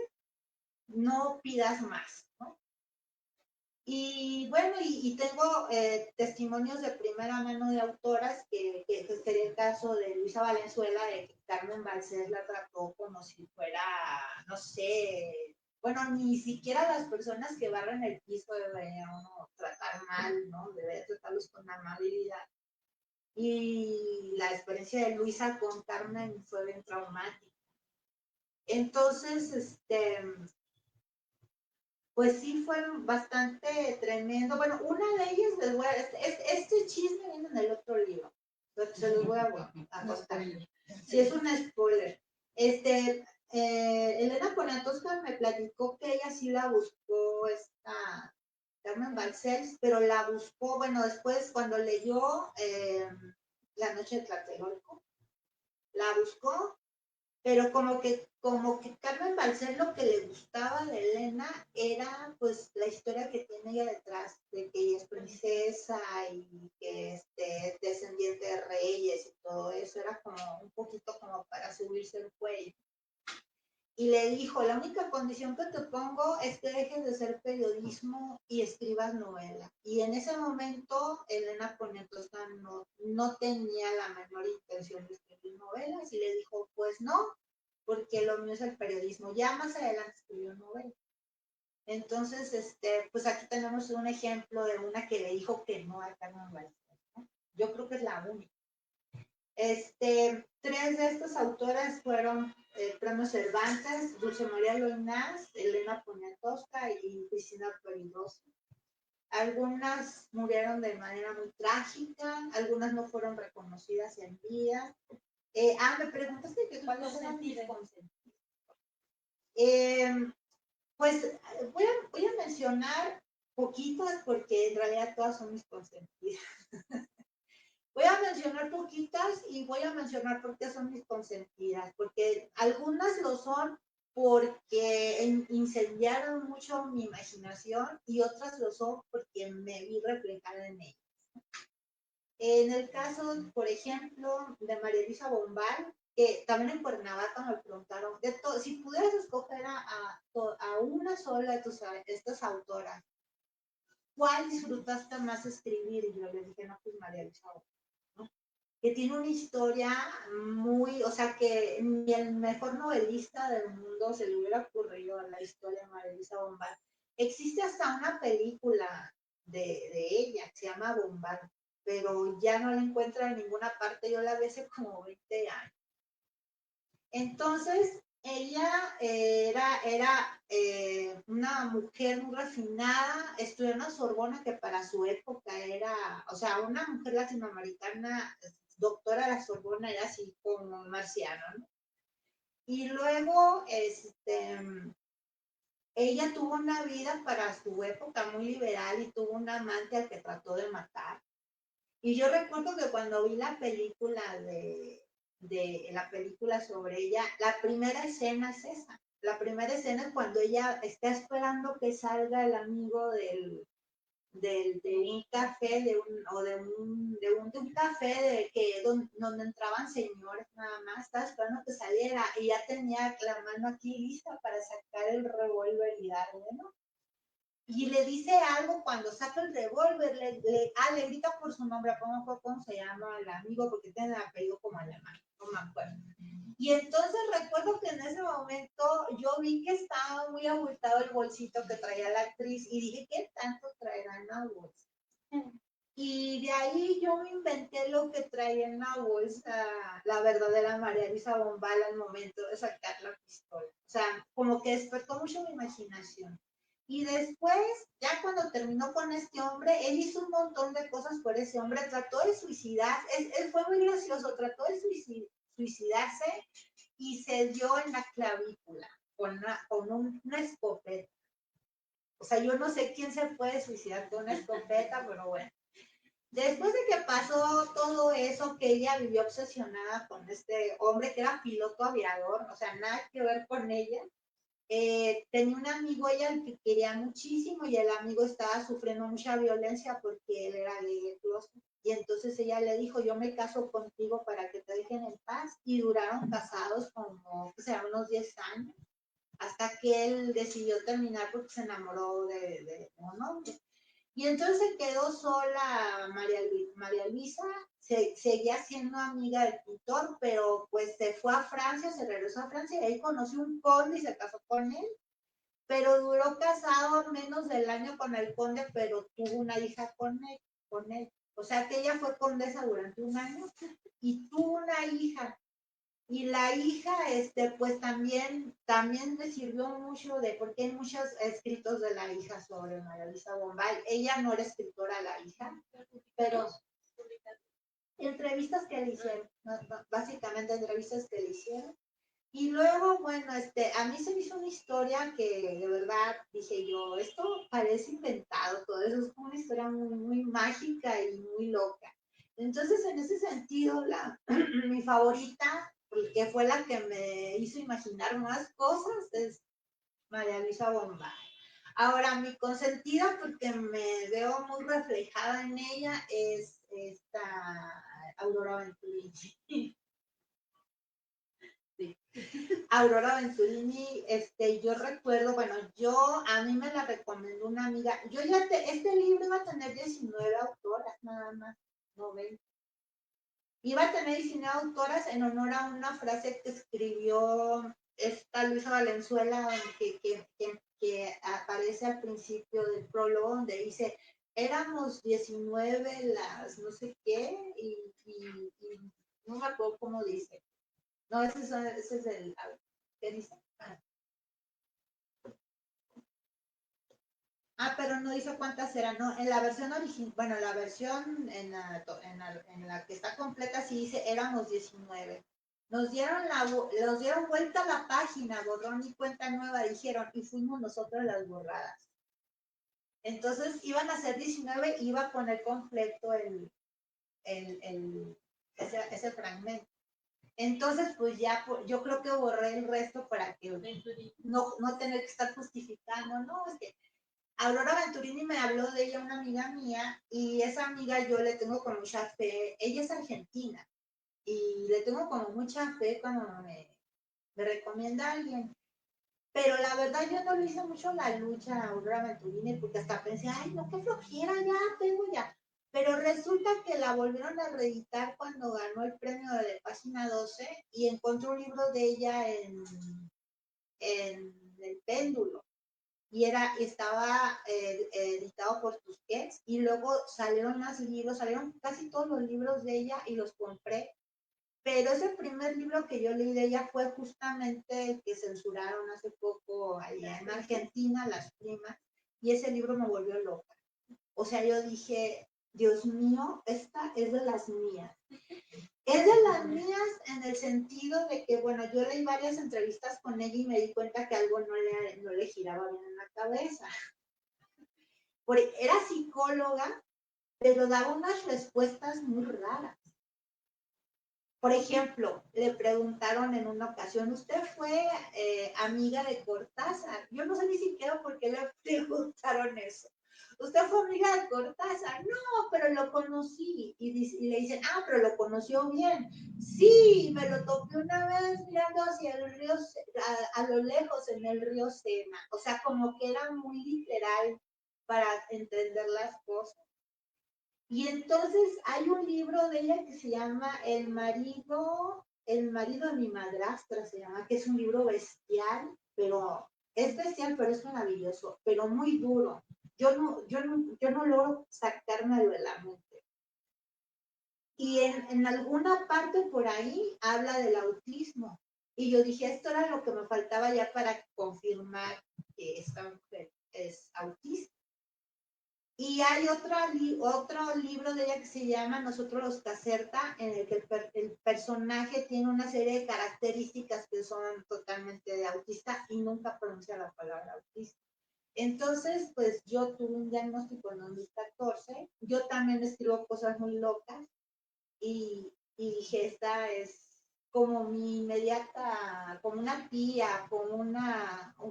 no pidas más, ¿no? Y bueno, y tengo testimonios de primera mano de autoras que sería el caso de Luisa Valenzuela, de que Carmen Balcells la trató como si fuera, no sé, bueno, ni siquiera las personas que barren el piso deberían uno tratar mal, ¿no? Debería tratarlos con amabilidad. Y la experiencia de Luisa con Carmen fue bien traumática. Entonces, pues sí fue bastante tremendo. Bueno, una de ellas, les voy a, este chisme viene en el otro libro, se los voy a contar. Sí, es un spoiler. Elena Poniatowska me platicó que ella sí la buscó, esta Carmen Balcells, pero la buscó, bueno, después cuando leyó La noche de Tlatelolco, la buscó, pero como que Carmen Balcells lo que le gustaba de Elena era pues la historia que tiene ella detrás, de que ella es princesa y que es descendiente de reyes y todo eso, era como un poquito como para subirse el cuello. Y le dijo, la única condición que te pongo es que dejes de hacer periodismo y escribas novela. Y en ese momento Elena Poniatowska no tenía la menor intención de escribir novelas y le dijo, pues no, porque lo mío es el periodismo. Ya más adelante escribió novela. Entonces, pues aquí tenemos un ejemplo de una que le dijo que no a Carmen Balcells, ¿no? Yo creo que es la única. Tres de estas autoras fueron premios Cervantes: Dulce María Loinás, Elena Poniatowska y Cristina Peligroso. Algunas murieron de manera muy trágica, algunas no fueron reconocidas en vida. Me preguntaste que cuáles eran mis consentidos. Pues voy a mencionar poquitas porque en realidad todas son mis consentidas. Voy a mencionar poquitas y voy a mencionar por qué son mis consentidas, porque algunas lo son porque incendiaron mucho mi imaginación y otras lo son porque me vi reflejada en ellas. En el caso, por ejemplo, de María Luisa Bombal, que también en Cuernavaca me preguntaron, si pudieras escoger a una sola de estas autoras, ¿cuál disfrutaste más escribir? Y yo le dije, no, pues María Luisa Bombal, ¿no? Que tiene una historia muy, o sea, que ni el mejor novelista del mundo se le hubiera ocurrido a la historia de María Luisa Bombal. Existe hasta una película de ella que se llama Bombal, pero ya no la encuentro en ninguna parte, yo la vi hace como 20 años. Entonces, ella era una mujer muy refinada, estudió en la Sorbona, que para su época era, o sea, una mujer latinoamericana, doctora de la Sorbona, era así como marciano, ¿no? Y luego, ella tuvo una vida para su época muy liberal y tuvo un amante al que trató de matar. Y yo recuerdo que cuando vi la película de la película sobre ella, la primera escena es esa. La primera escena es cuando ella está esperando que salga el amigo de un café, de un café donde entraban señores nada más, estaba esperando que saliera y ya tenía la mano aquí lista para sacar el revólver y darle, ¿no? Y le dice algo cuando saca el revólver, le grita por su nombre, ¿cómo se llama el amigo? Porque tiene el apellido como alemán, no me acuerdo. Y entonces recuerdo que en ese momento yo vi que estaba muy abultado el bolsito que traía la actriz y dije, ¿qué tanto traerá en la bolsa? Y de ahí yo me inventé lo que traía en la bolsa la verdadera María Luisa Bombal al momento de sacar la pistola. O sea, como que despertó mucho mi imaginación. Y después, ya cuando terminó con este hombre, él hizo un montón de cosas por ese hombre, trató de suicidarse, él fue muy gracioso, trató de suicidarse y se dio en la clavícula con una escopeta. O sea, yo no sé quién se puede suicidar con una escopeta, pero bueno. Después de que pasó todo eso, que ella vivió obsesionada con este hombre que era piloto aviador, o sea, nada que ver con ella, tenía un amigo ella al que quería muchísimo y el amigo estaba sufriendo mucha violencia porque él era gay de closet. Y entonces ella le dijo, yo me caso contigo para que te dejen en paz. Y duraron casados como, o sea, unos 10 años, hasta que él decidió terminar porque se enamoró de un hombre. Y entonces se quedó sola María Luisa, seguía siendo amiga del pintor, pero pues se fue a Francia, se regresó a Francia y ahí conoció un conde y se casó con él, pero duró casado menos del año con el conde, pero tuvo una hija con él. O sea que ella fue condesa durante un año y tuvo una hija. Y la hija, pues también me sirvió mucho porque hay muchos escritos de la hija sobre María Luisa Bombal. Ella no era escritora, la hija, pero entrevistas que le hicieron, básicamente entrevistas que le hicieron. Y luego, bueno, a mí se me hizo una historia que de verdad dije yo, esto parece inventado, todo eso es una historia muy, muy mágica y muy loca. Entonces, en ese sentido, mi favorita, que fue la que me hizo imaginar más cosas, es María Luisa Bombal. Ahora, mi consentida, porque me veo muy reflejada en ella, es esta Aurora Venturini. Sí. Aurora Venturini, yo recuerdo, bueno, a mí me la recomendó una amiga. Este libro iba a tener 19 autoras, nada más, no 20. Iba a tener 19 autoras en honor a una frase que escribió esta Luisa Valenzuela, que aparece al principio del prólogo, donde dice, éramos 19 las no sé qué, y no me acuerdo cómo dice. No, ese es el, ¿qué dice? Pero no dice cuántas eran, no, en la versión original, bueno, la versión en la que está completa sí dice éramos 19. Nos dieron vuelta a la página, borrón y cuenta nueva, dijeron, y fuimos nosotros las borradas. Entonces iban a ser 19 y iba a poner completo ese fragmento. Entonces, pues ya, yo creo que borré el resto para que no tener que estar justificando, no, es que Aurora Venturini me habló de ella una amiga mía y esa amiga yo le tengo con mucha fe, ella es argentina y le tengo como mucha fe cuando me recomienda a alguien. Pero la verdad yo no le hice mucho la lucha a Aurora Venturini porque hasta pensé, ay, no, qué flojera, ya, tengo ya. Pero resulta que la volvieron a reeditar cuando ganó el premio de Página 12 y encontré un libro de ella en El Péndulo y estaba editado por Tusquets y luego salieron más libros, salieron casi todos los libros de ella y los compré, pero ese primer libro que yo leí de ella fue justamente el que censuraron hace poco allá en Argentina, Las Primas, y ese libro me volvió loca. O sea, yo dije, Dios mío, esta es de las mías. Es de las mías en el sentido de que, bueno, yo leí varias entrevistas con ella y me di cuenta que algo no le giraba bien en la cabeza. Era psicóloga, pero daba unas respuestas muy raras. Por ejemplo, le preguntaron en una ocasión, ¿usted fue amiga de Cortázar? Yo no sé ni siquiera por qué le preguntaron eso. ¿Usted fue amiga de Cortázar? No, pero lo conocí. Y le dicen, ah, pero lo conoció bien. Sí, me lo topé una vez mirando hacia el río, a lo lejos en el río Sena. O sea, como que era muy literal para entender las cosas. Y entonces hay un libro de ella que se llama El marido de mi madrastra, se llama, que es un libro bestial, pero es bestial, pero es maravilloso, pero muy duro. Yo no logro sacármelo de la mente. Y en alguna parte por ahí habla del autismo. Y yo dije, esto era lo que me faltaba ya para confirmar que esta mujer es autista. Y hay otro libro de ella que se llama Nosotros los Caserta, en el que el personaje tiene una serie de características que son totalmente de autista y nunca pronuncia la palabra autista. Entonces, pues yo tuve un diagnóstico en 2014. Yo también escribo cosas muy locas y dije, esta es como mi inmediata, como una tía,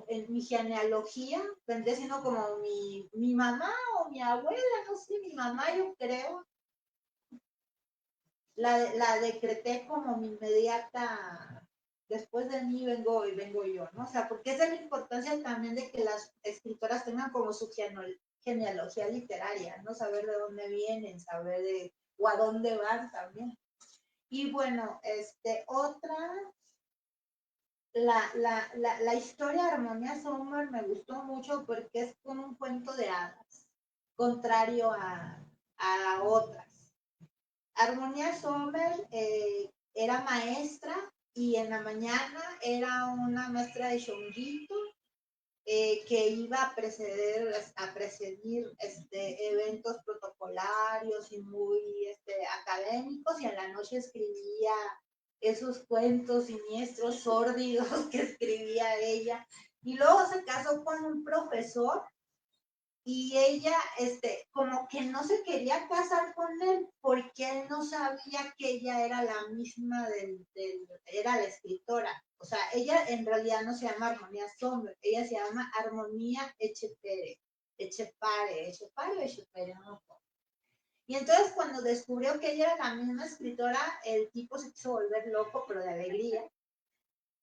en mi genealogía, vendría siendo como mi mamá o mi abuela, no sé, mi mamá yo creo, la decreté como mi inmediata, después de mí vengo yo, ¿no? O sea, porque esa es la importancia también de que las escritoras tengan como su genealogía literaria, ¿no? Saber de dónde vienen, saber o a dónde van también. Y bueno, la historia de Armonía Sommer me gustó mucho porque es como un cuento de hadas, contrario a otras. Armonía Sommer era maestra y en la mañana era una maestra de shonguito que iba a presidir eventos protocolarios y muy académicos, y en la noche escribía esos cuentos siniestros, sórdidos que escribía ella. Y luego se casó con un profesor y ella como que no se quería casar con él porque él no sabía que ella era la misma era la escritora. O sea, ella en realidad no se llama Armonía Sommer, ella se llama Armonía Echepare, no me acuerdo. Y entonces cuando descubrió que ella era la misma escritora, el tipo se quiso volver loco, pero de alegría.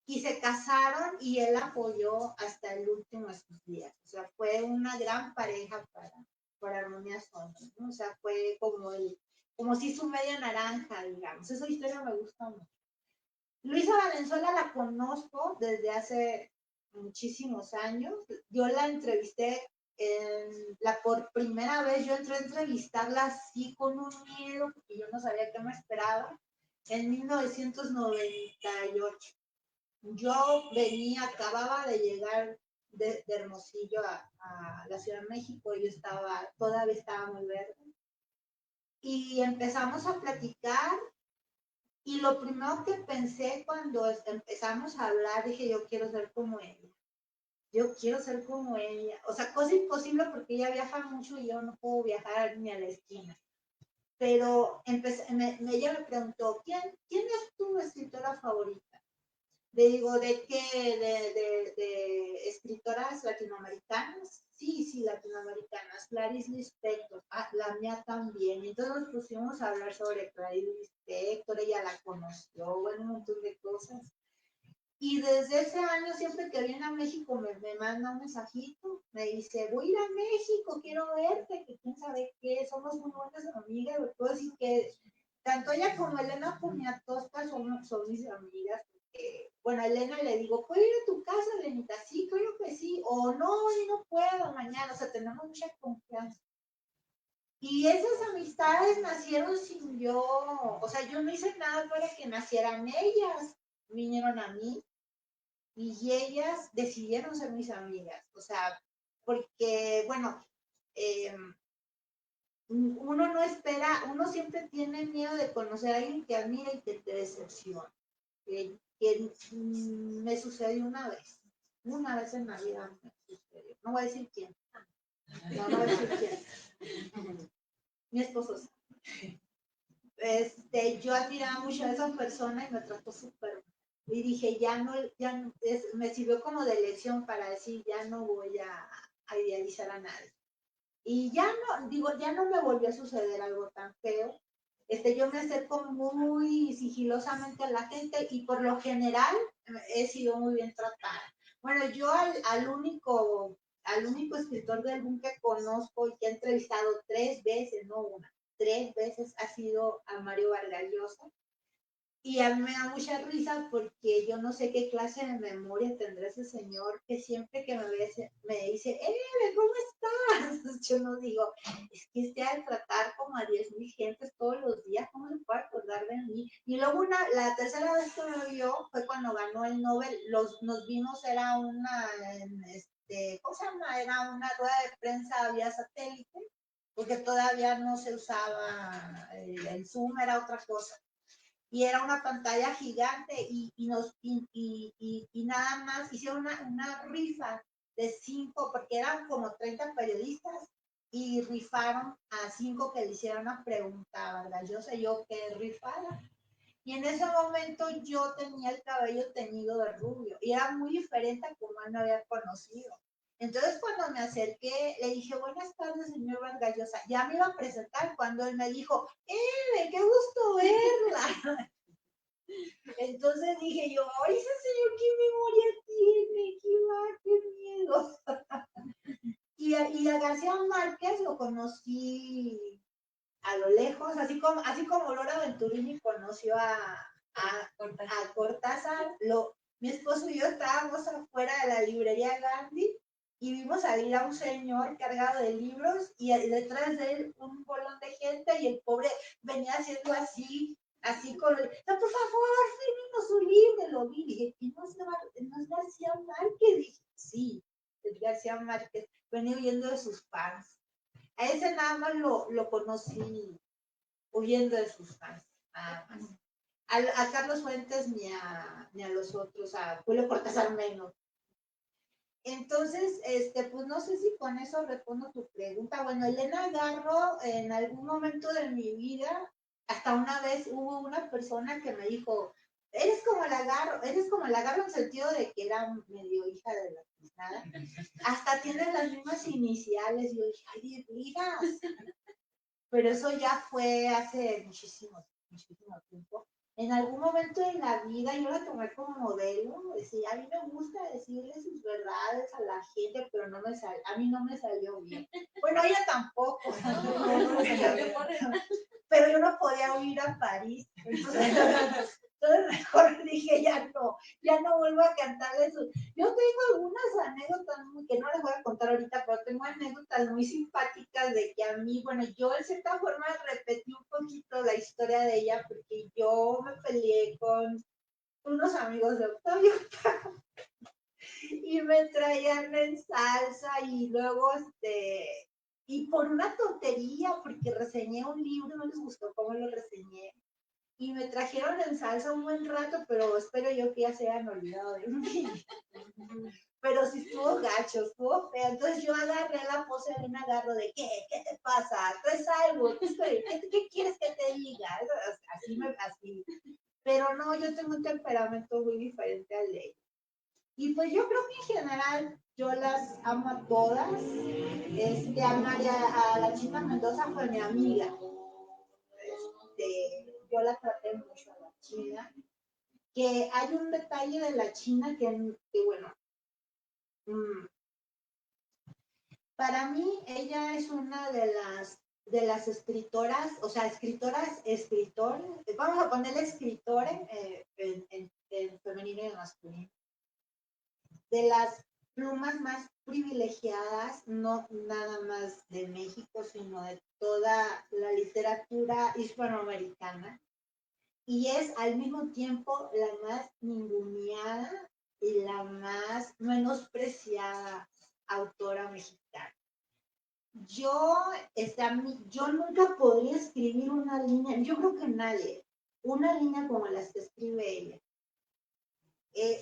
Y se casaron y él apoyó hasta el último de sus días. O sea, fue una gran pareja para Armonía Sommer, ¿no? O sea, fue como si su media naranja, digamos. Esa historia me gusta mucho. Luisa Valenzuela la conozco desde hace muchísimos años. Yo la entrevisté por primera vez. Yo entré a entrevistarla así con un miedo porque yo no sabía qué me esperaba en 1998. Yo acababa de llegar de Hermosillo a la Ciudad de México, yo todavía estaba muy verde. Y empezamos a platicar, y lo primero que pensé cuando empezamos a hablar, dije, yo quiero ser como ella. Yo quiero ser como ella. O sea, cosa imposible porque ella viaja mucho y yo no puedo viajar ni a la esquina. Pero ella me preguntó, ¿quién es tu escritora favorita? Le digo, ¿de qué? ¿De escritoras latinoamericanas? Sí, latinoamericanas. Clarice Lispector, la mía también. Y entonces nos pusimos a hablar sobre Clarice Lispector, ella la conoció, bueno, un montón de cosas. Y desde ese año, siempre que viene a México, me manda un mensajito, me dice, voy a ir a México, quiero verte, que quién sabe qué, somos muy buenas amigas, me puedo decir que tanto ella como Elena Poniatowska son mis amigas. Bueno, a Elena le digo, ¿puedo ir a tu casa, Elenita? Sí, creo que sí. O no, yo no puedo mañana. O sea, tenemos mucha confianza. Y esas amistades nacieron sin yo, o sea, yo no hice nada para que nacieran ellas. Vinieron a mí y ellas decidieron ser mis amigas. O sea, porque, bueno, uno no espera, uno siempre tiene miedo de conocer a alguien que admira y que te decepciona. Me sucedió una vez en la vida me sucedió. No voy a decir quién. No voy a decir quién. Mi esposo. Yo admiraba mucho a esa persona y me trató súper bien. Y dije, me sirvió como de lección para decir, ya no voy a idealizar a nadie. Y ya no me volvió a suceder algo tan feo. Yo me acerco muy sigilosamente a la gente y por lo general he sido muy bien tratada. Bueno, yo al único escritor del boom que conozco y que he entrevistado 3 veces, no una, 3 veces ha sido a Mario Vargas Llosa. Y a mí me da mucha risa porque yo no sé qué clase de memoria tendrá ese señor que siempre que me ve me dice, ¿cómo estás? Yo no digo, es que ha de tratar como a 10,000 gentes todos los días, ¿cómo se puede acordar de mí? Y luego la tercera vez que me vio fue cuando ganó el Nobel, nos vimos, era una, ¿cómo se llama? Era una rueda de prensa vía satélite, porque todavía no se usaba el Zoom, era otra cosa. Y era una pantalla gigante y nada más hicieron una rifa de 5, porque eran como 30 periodistas y rifaron a 5 que le hicieron una pregunta, ¿verdad? Yo sé yo que rifara. Y en ese momento yo tenía el cabello teñido de rubio y era muy diferente a como él me había conocido. Entonces cuando me acerqué, le dije, buenas tardes, señor Vargas Llosa. Ya me iba a presentar cuando él me dijo, qué gusto verla. Entonces dije yo, ¡ay, ese señor qué memoria tiene! ¡Qué miedo! Y a García Márquez lo conocí a lo lejos, así como Laura Venturini conoció a Cortázar. Mi esposo y yo estábamos afuera de la librería Gandhi y vimos salir a un señor cargado de libros y detrás de él un bolón de gente y el pobre venía haciendo así con el, no, por favor, firmemos su libro, lo vi, dije, ¿y no es García Márquez? Dije, sí, es García Márquez, venía huyendo de sus fans. A ese nada más lo conocí huyendo de sus fans, nada más. A Carlos Fuentes ni a los otros, a Julio Cortázar menos. Entonces, pues no sé si con eso respondo tu pregunta. Bueno, Elena Garro, en algún momento de mi vida, hasta una vez hubo una persona que me dijo, eres como la Garro en el sentido de que era medio hija de la pisada. Hasta tiene las mismas iniciales. Y yo dije, ay, digas. Pero eso ya fue hace muchísimo tiempo. En algún momento de la vida yo la tomé como modelo, decía, a mí me gusta decirle sus verdades a la gente, pero a mí no me salió bien. Bueno, ella tampoco, pero yo no podía huir a París. Entonces mejor dije, ya no vuelvo a cantarle eso. Yo tengo algunas anécdotas que no les voy a contar ahorita, pero tengo anécdotas muy simpáticas de que a mí, bueno, yo de cierta forma repetí un poquito la historia de ella porque yo me peleé con unos amigos de Octavio y me traían en salsa y luego y por una tontería, porque reseñé un libro, no les gustó cómo lo reseñé, y me trajeron en salsa un buen rato, pero espero yo que ya se hayan olvidado de mí. Pero sí estuvo gacho, estuvo feo. Entonces yo agarré la pose de Elena Garro de ¿qué te pasa? ¿Traes algo? ¿Qué quieres que te diga? Así. Pero no, yo tengo un temperamento muy diferente al de ella. Y pues yo creo que en general yo las amo a todas. A la China Mendoza fue mi amiga. Yo la traté mucho a la China. Que hay un detalle de la China que bueno, para mí ella es una de las escritoras, o sea, escritor, vamos a ponerle escritores en femenino y en masculino, de las plumas más privilegiadas, no nada más de México, sino de toda la literatura hispanoamericana. Y es al mismo tiempo la más ninguneada y la más menospreciada autora mexicana. yo nunca podría escribir una línea, yo creo que nadie, una línea como las que escribe ella.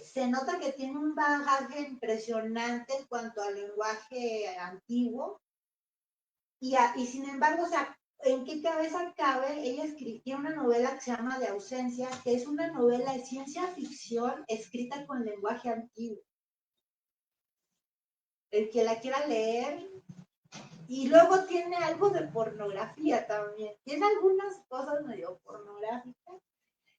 Se nota que tiene un bagaje impresionante en cuanto al lenguaje antiguo y sin embargo, o sea, ¿en qué cabeza cabe? Ella tiene una novela que se llama De ausencia, que es una novela de ciencia ficción escrita con lenguaje antiguo. El que la quiera leer. Y luego tiene algo de pornografía también. Tiene algunas cosas medio pornográficas.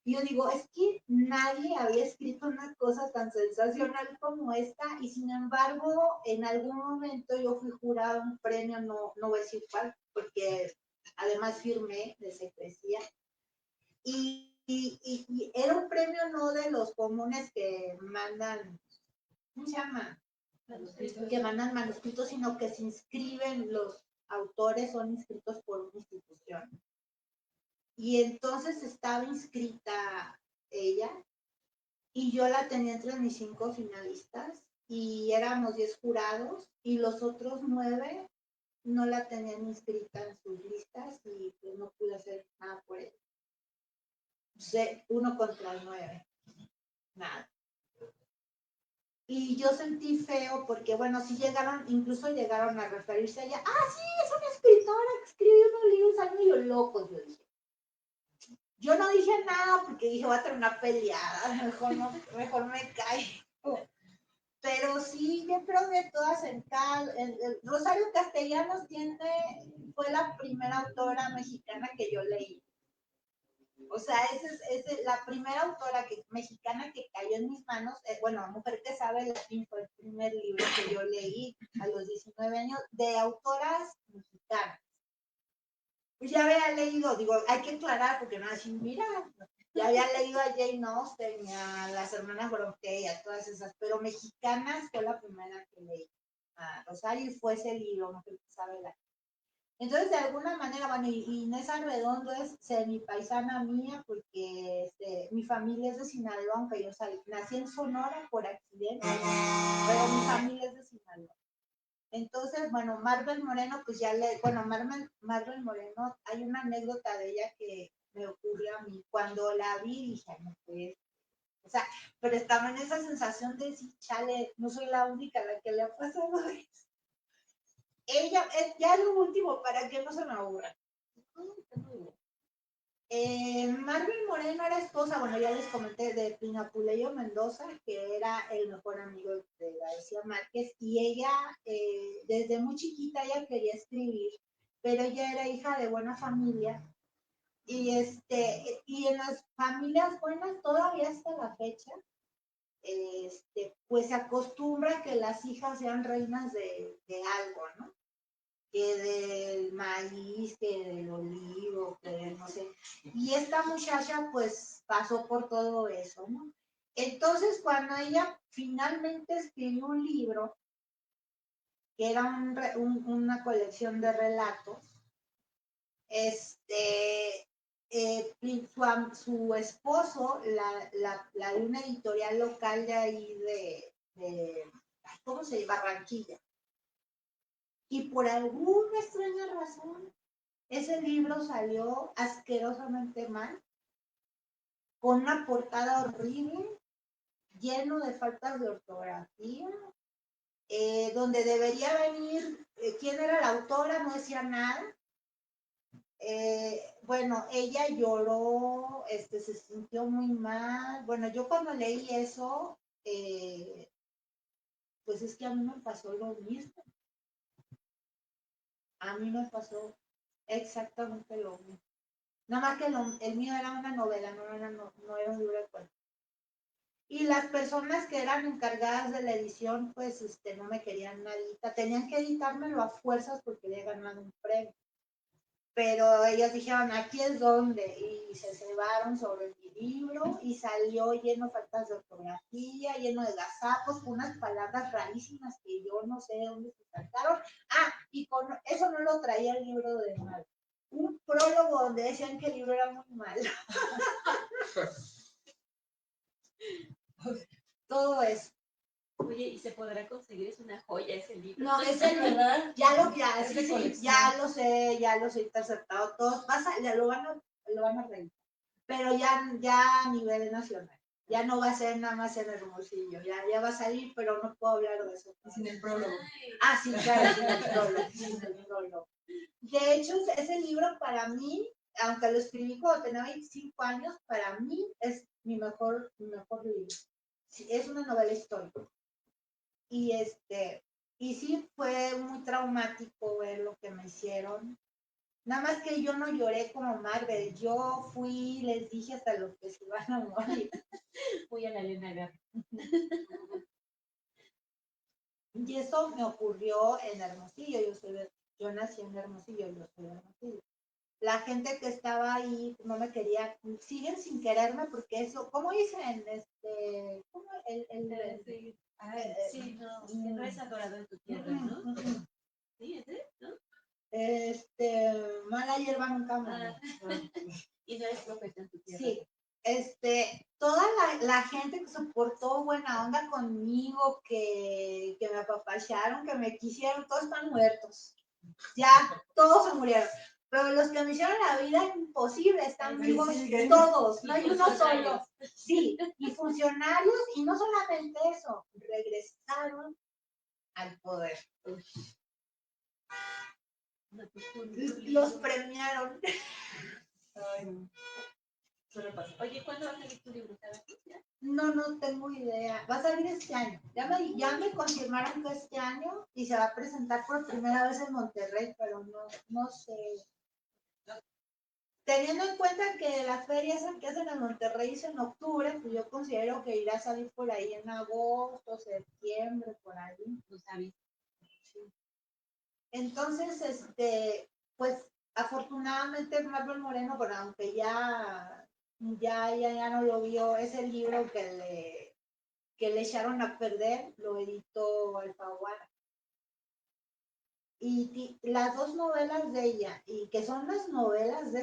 Y yo digo, es que nadie había escrito una cosa tan sensacional como esta, y sin embargo, en algún momento yo fui jurada un premio, no voy a decir cuál, porque además firmé de secrecía, y era un premio no de los comunes que mandan, ¿cómo se llama? Que mandan manuscritos, sino que se inscriben, los autores son inscritos por una institución. Y entonces estaba inscrita ella y yo la tenía entre mis 5 finalistas y éramos 10 jurados y los otros 9 no la tenían inscrita en sus listas y pues no pude hacer nada por ella. 1 contra 9. Nada. Y yo sentí feo porque, bueno, sí incluso llegaron a referirse a ella. Ah, sí, es una escritora que escribió unos libros a medio locos, yo dije. Yo no dije nada porque dije, va a tener una peleada, mejor me caigo. Pero sí, yo creo que todas Rosario Castellanos fue la primera autora mexicana que yo leí. O sea, esa es la primera autora mexicana que cayó en mis manos. Bueno, Mujer que sabe latín fue el primer libro que yo leí a los 19 años de autoras mexicanas. Pues ya había leído, digo, hay que aclarar porque no así, mira, ya había leído a Jane Austen y a las hermanas Bronte y a todas esas, pero mexicanas fue la primera que leí. A Rosario, y fue ese libro, no sé si sabe la. Entonces, de alguna manera, bueno, y Inés Arredondo es semipaisana mía porque mi familia es de Sinaloa, aunque yo nací en Sonora por accidente, pero mi familia es de Sinaloa. Entonces, bueno, Marvel Moreno, pues Marvel Moreno, hay una anécdota de ella que me ocurrió a mí. Cuando la vi, dije, no pues, o sea, pero estaba en esa sensación de decir, chale, no soy la única a la que le ha pasado eso. Ella, ya es lo último, para que no se me aburra. Marvel Moreno era esposa, bueno, ya les comenté, de Pinapuleyo Mendoza, que era el mejor amigo de García Márquez, y ella, desde muy chiquita, ella quería escribir, pero ella era hija de buena familia, y en las familias buenas, todavía hasta la fecha, pues se acostumbra que las hijas sean reinas de algo, ¿no? Que del maíz, que del olivo, que no sé. Y esta muchacha pues pasó por todo eso, ¿no? Entonces cuando ella finalmente escribió un libro, que era una colección de relatos, su esposo, la de una editorial local de ahí ¿cómo se llama? Barranquilla. Y por alguna extraña razón, ese libro salió asquerosamente mal, con una portada horrible, lleno de faltas de ortografía, donde debería venir quién era la autora, no decía nada. Bueno, ella lloró, se sintió muy mal. Bueno, yo cuando leí eso, pues es que a mí me pasó lo mismo. A mí me pasó exactamente lo mismo. Nada más que el mío era una novela, no era un libro de cuentos. Y las personas que eran encargadas de la edición, pues no me querían nadita. Tenían que editármelo a fuerzas porque había ganado un premio. Pero ellas dijeron, aquí es donde, y se cebaron sobre mi libro y salió lleno de faltas de ortografía, lleno de gazapos, con unas palabras rarísimas que yo no sé de dónde se sacaron. Ah, y con eso no lo traía el libro de mal. Un prólogo donde decían que el libro era muy malo. Todo eso.
Oye, Oye, ¿y se podrá conseguir? Es una joya ese libro.
No, ese
¿verdad?
ya, sí, ya los he interceptado todos. Lo van a reír. Pero ya a nivel nacional. Ya no va a ser nada más en Hermosillo. Ya va a salir, pero no puedo hablar de eso.
Sin el prólogo.
Ah, sí, claro, sin el prólogo. De hecho, ese libro para mí, aunque lo escribí cuando tenía 25 años, para mí es mi mejor libro. Sí, es una novela histórica. Y sí fue muy traumático ver lo que me hicieron. Nada más que yo no lloré como Marvel. Yo fui, les dije hasta los que se iban a morir.
Fui a la Elena Garro.
Y eso me ocurrió en Hermosillo. Yo nací en Hermosillo, yo soy de Hermosillo. La gente que estaba ahí no me quería, siguen sin quererme porque eso, ¿cómo dicen? ¿Cómo
Sí. Sí, no, que no es adorado en tu tierra, ¿no? Sí, ¿ese? ¿No?
Mala hierba nunca muere.
Y no eres profeta en tu tierra.
Sí, toda la gente que se portó buena onda conmigo, que me apapacharon, que me quisieron, todos están muertos. Ya, todos se murieron. Pero los que me hicieron la vida imposible están vivos todos, no hay uno solo. Sí, y funcionarios, y no solamente eso, regresaron al poder. Los premiaron.
Ay, no. Suele pasar.
Oye, ¿cuándo va a salir tu libro? ¿Sabes?
No tengo idea. Va a salir este año. Ya me confirmaron que este año y se va a presentar por primera vez en Monterrey, pero no sé. Teniendo en cuenta que las ferias que hacen en Monterrey es en octubre, pues yo considero que irá a salir por ahí en agosto, septiembre, por ahí.
No sabes.
Sí. Entonces, pues afortunadamente Marvel Moreno, pero aunque ya no lo vio, es el libro que le echaron a perder, lo editó Alfaguara. Y las dos novelas de ella, y que son las novelas de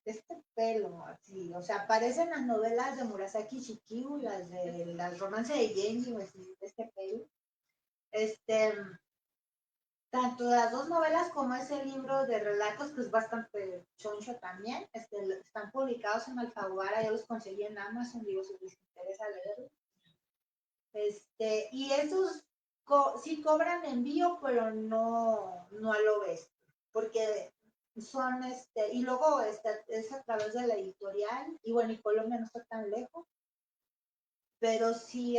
este pelo, así, o sea, parecen las novelas de Murasaki Shikibu, las romances de Genji, así, de este pelo. Tanto las dos novelas como ese libro de relatos, que es bastante choncho también, están publicados en Alfaguara, yo los conseguí en Amazon, digo, si les interesa leerlos. Y esos sí cobran envío, pero no a lo bestia, porque son, y luego es a través de la editorial, y bueno, y Colombia no está tan lejos, pero sí,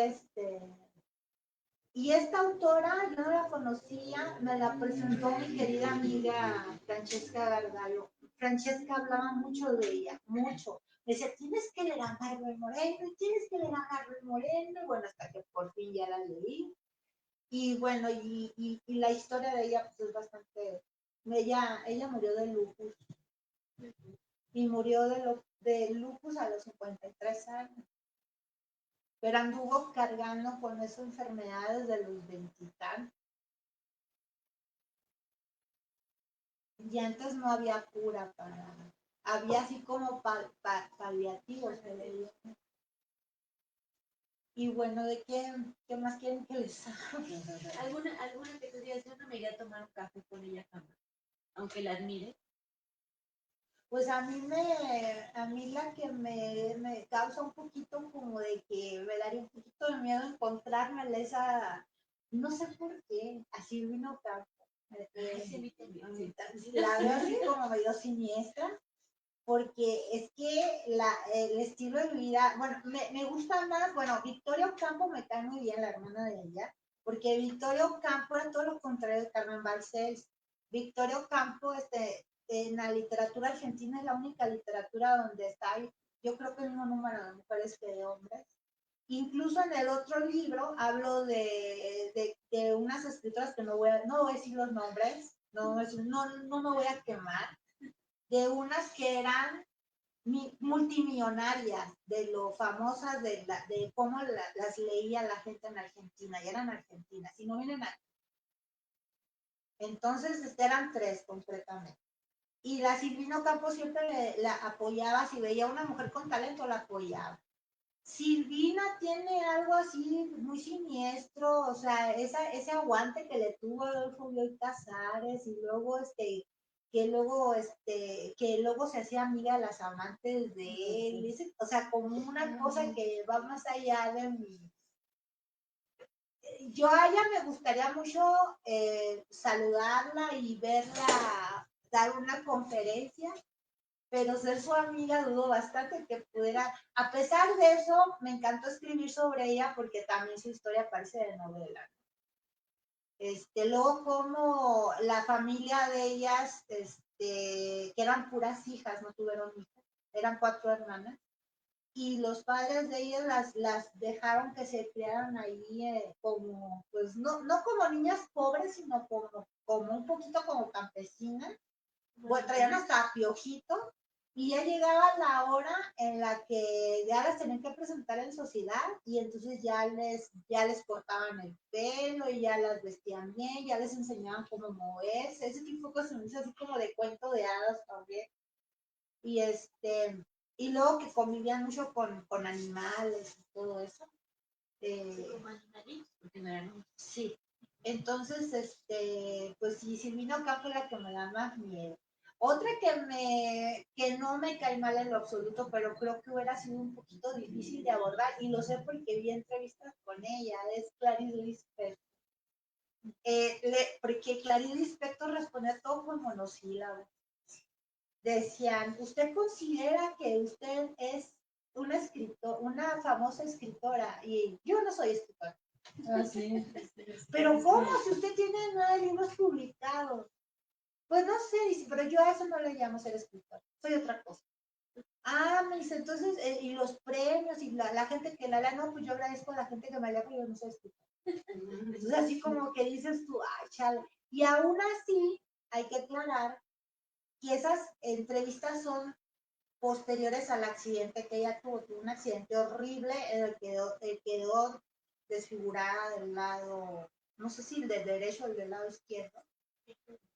y esta autora, yo no la conocía, me la presentó mi querida amiga Francesca Gargallo. Francesca hablaba mucho de ella, mucho. Me decía, tienes que leer a Marvel Moreno, y tienes que leer a Marvel Moreno, y bueno, hasta que por fin ya la leí. Y bueno, y la historia de ella pues es bastante... Ella murió de lupus. Y murió de lupus a los 53 años. Pero anduvo cargando con esa enfermedad desde los 20 y tantos. Y antes no había cura había así como paliativos que le dio. Y bueno, ¿de qué más quieren que les hable?
¿Alguna que tú digas, yo no me iría a tomar un café con ella jamás, aunque la admire?
Pues a mí la que me causa un poquito como de que me daría un poquito de miedo encontrarme no sé por qué, así vino Campo. La veo así como medio siniestra, porque es que el estilo de vida, bueno, me gusta más, bueno, Victoria Ocampo me cae muy bien, la hermana de ella, porque Victoria Ocampo era todo lo contrario de Carmen Balcells. Victoria Ocampo, en la literatura argentina es la única literatura donde está, yo creo que el mismo número de mujeres que de hombres. Incluso en el otro libro hablo de unas escritoras que no voy a decir los nombres, no me voy a quemar, de unas que eran multimillonarias, de lo famosas, de cómo las leía la gente en Argentina, y eran argentinas, y no vienen aquí. Entonces, eran tres concretamente. Y la Silvina Ocampo siempre la apoyaba, si veía a una mujer con talento, la apoyaba. Silvina tiene algo así muy siniestro, o sea, ese aguante que le tuvo Adolfo Bioy Casares y luego que luego se hacía amiga de las amantes de él, o sea, como una cosa que va más allá de mí. Yo a ella me gustaría mucho saludarla y verla dar una conferencia, pero ser su amiga dudo bastante que pudiera. A pesar de eso, me encantó escribir sobre ella porque también su historia parece de novela. Luego como la familia de ellas, que eran puras hijas, no tuvieron hijos, eran 4 hermanas, y los padres de ellas las dejaron que se criaran ahí como, pues no como niñas pobres, sino como un poquito como campesinas. Bueno, traían hasta piojito y ya llegaba la hora en la que ya las tenían que presentar en sociedad y entonces ya les cortaban el pelo y ya las vestían bien, ya les enseñaban cómo moverse, ese tipo de cosas, así como de cuento de hadas también. Y y luego que convivían mucho con animales y todo eso.
Como animalitos, porque no eran.
Sí. Entonces, pues sí, Silvina Ocampo es la que me da más miedo. Otra que no me cae mal en lo absoluto, pero creo que hubiera sido un poquito difícil de abordar, y lo sé porque vi entrevistas con ella, es Clarice Lispector. Porque Clarice Lispector respondía todo con monosílabos. Decían, ¿usted considera que usted es una famosa escritora? Y yo no soy escritora.
Así.
Pero ¿cómo? Si usted tiene 9 libros publicados. Pues no sé, dice, pero yo a eso no le llamo ser escritor, soy otra cosa. Ah, me dice, entonces, y los premios y la gente que la lea, no, pues yo agradezco a la gente que me lea, pero yo no soy escritor. Entonces, así como que dices tú, ay, chale. Y aún así, hay que aclarar que esas entrevistas son posteriores al accidente que ella tuvo un accidente horrible en el que quedó desfigurada del lado, no sé si del derecho o del lado izquierdo.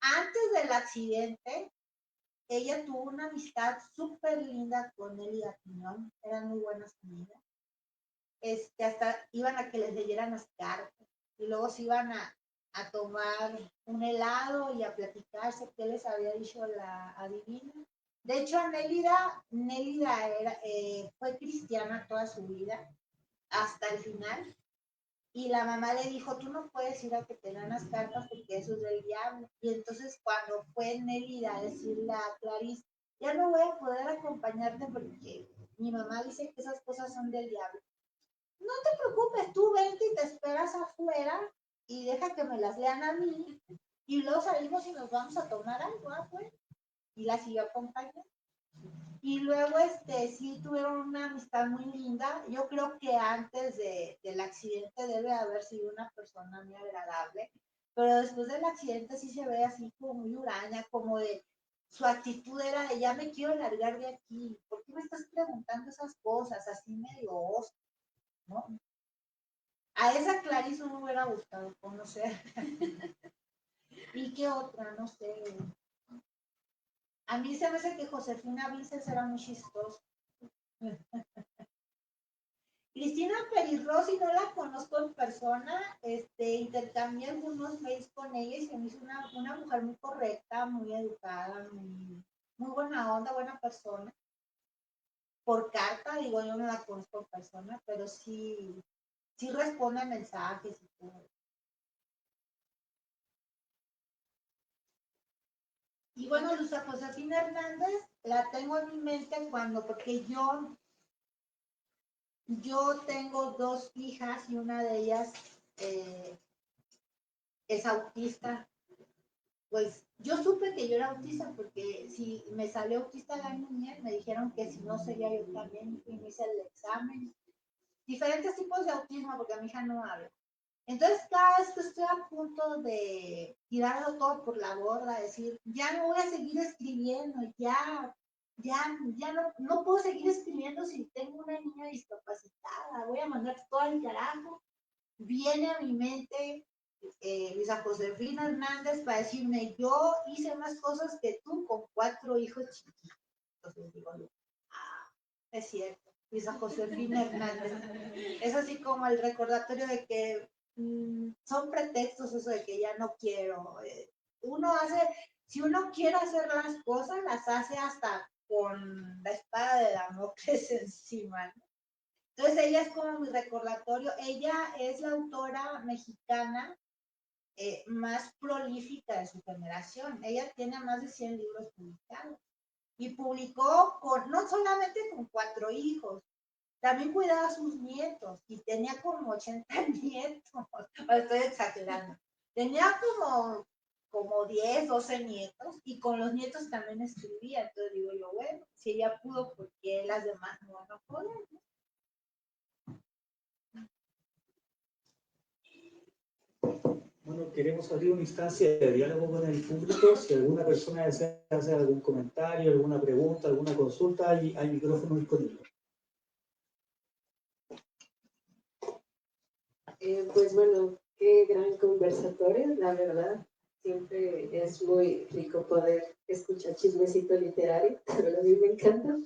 Antes del accidente, ella tuvo una amistad súper linda con Elida Piñón, eran muy buenas amigas. Hasta iban a que les leyeran las cartas y luego se iban a tomar un helado y a platicarse qué les había dicho la adivina. De hecho, Nélida fue cristiana toda su vida, hasta el final, y la mamá le dijo, tú no puedes ir a que te den las cartas porque eso es del diablo. Y entonces cuando fue Nélida a decirle a Clarice, ya no voy a poder acompañarte porque mi mamá dice que esas cosas son del diablo. No te preocupes, tú vente y te esperas afuera y deja que me las lean a mí y luego salimos y nos vamos a tomar algo, pues. Y la siguió acompañando. Y luego, sí tuvieron una amistad muy linda. Yo creo que antes del accidente debe haber sido una persona muy agradable, pero después del accidente sí se ve así como muy huraña, como de, su actitud era de, ya me quiero largar de aquí, ¿por qué me estás preguntando esas cosas? Así medio hostia, ¿no? A esa Clarice no me hubiera gustado conocer. ¿Y qué otra? No sé. A mí se me hace que Josefina Vinces era muy chistosa. Cristina Perirossi no la conozco en persona, intercambié algunos mails con ella y se me hizo una mujer muy correcta, muy educada, muy buena onda, buena persona. Por carta, digo, yo no la conozco en persona, pero sí responde mensajes y todo. Y bueno, Luz Josefina Hernández la tengo en mi mente porque yo tengo 2 hijas y una de ellas es autista. Pues yo supe que yo era autista porque si me salió autista la niña, me dijeron que si no sería yo también, y me hice el examen. Diferentes tipos de autismo porque mi hija no habla. Entonces, cada vez que estoy a punto de tirarlo todo por la borda, decir, ya no voy a seguir escribiendo, ya no puedo seguir escribiendo si tengo una niña discapacitada, voy a mandar todo al carajo. Viene a mi mente Luisa Josefina Hernández para decirme, yo hice más cosas que tú con 4 hijos chiquitos. Entonces digo, es cierto. dice Josefina Hernández. Es así como el recordatorio de que son pretextos eso de que ya no quiero. Uno hace, si uno quiere hacer las cosas, las hace hasta con la espada de Damocles encima, ¿no? Entonces ella es como mi recordatorio. Ella es la autora mexicana más prolífica de su generación. Ella tiene más de 100 libros publicados. Y publicó no solamente con 4 hijos, también cuidaba a sus nietos y tenía como 80 nietos. Estoy exagerando. Tenía como 10, 12 nietos y con los nietos también escribía. Entonces digo yo, bueno, si ella pudo, ¿por qué las demás no van a poder?
Bueno, queremos abrir una instancia de diálogo con el público. Si alguna persona desea hacer algún comentario, alguna pregunta, alguna consulta, hay micrófono disponible.
Pues bueno, qué gran conversatorio, la verdad. Siempre es muy rico poder escuchar chismecito literario, pero a mí me encanta.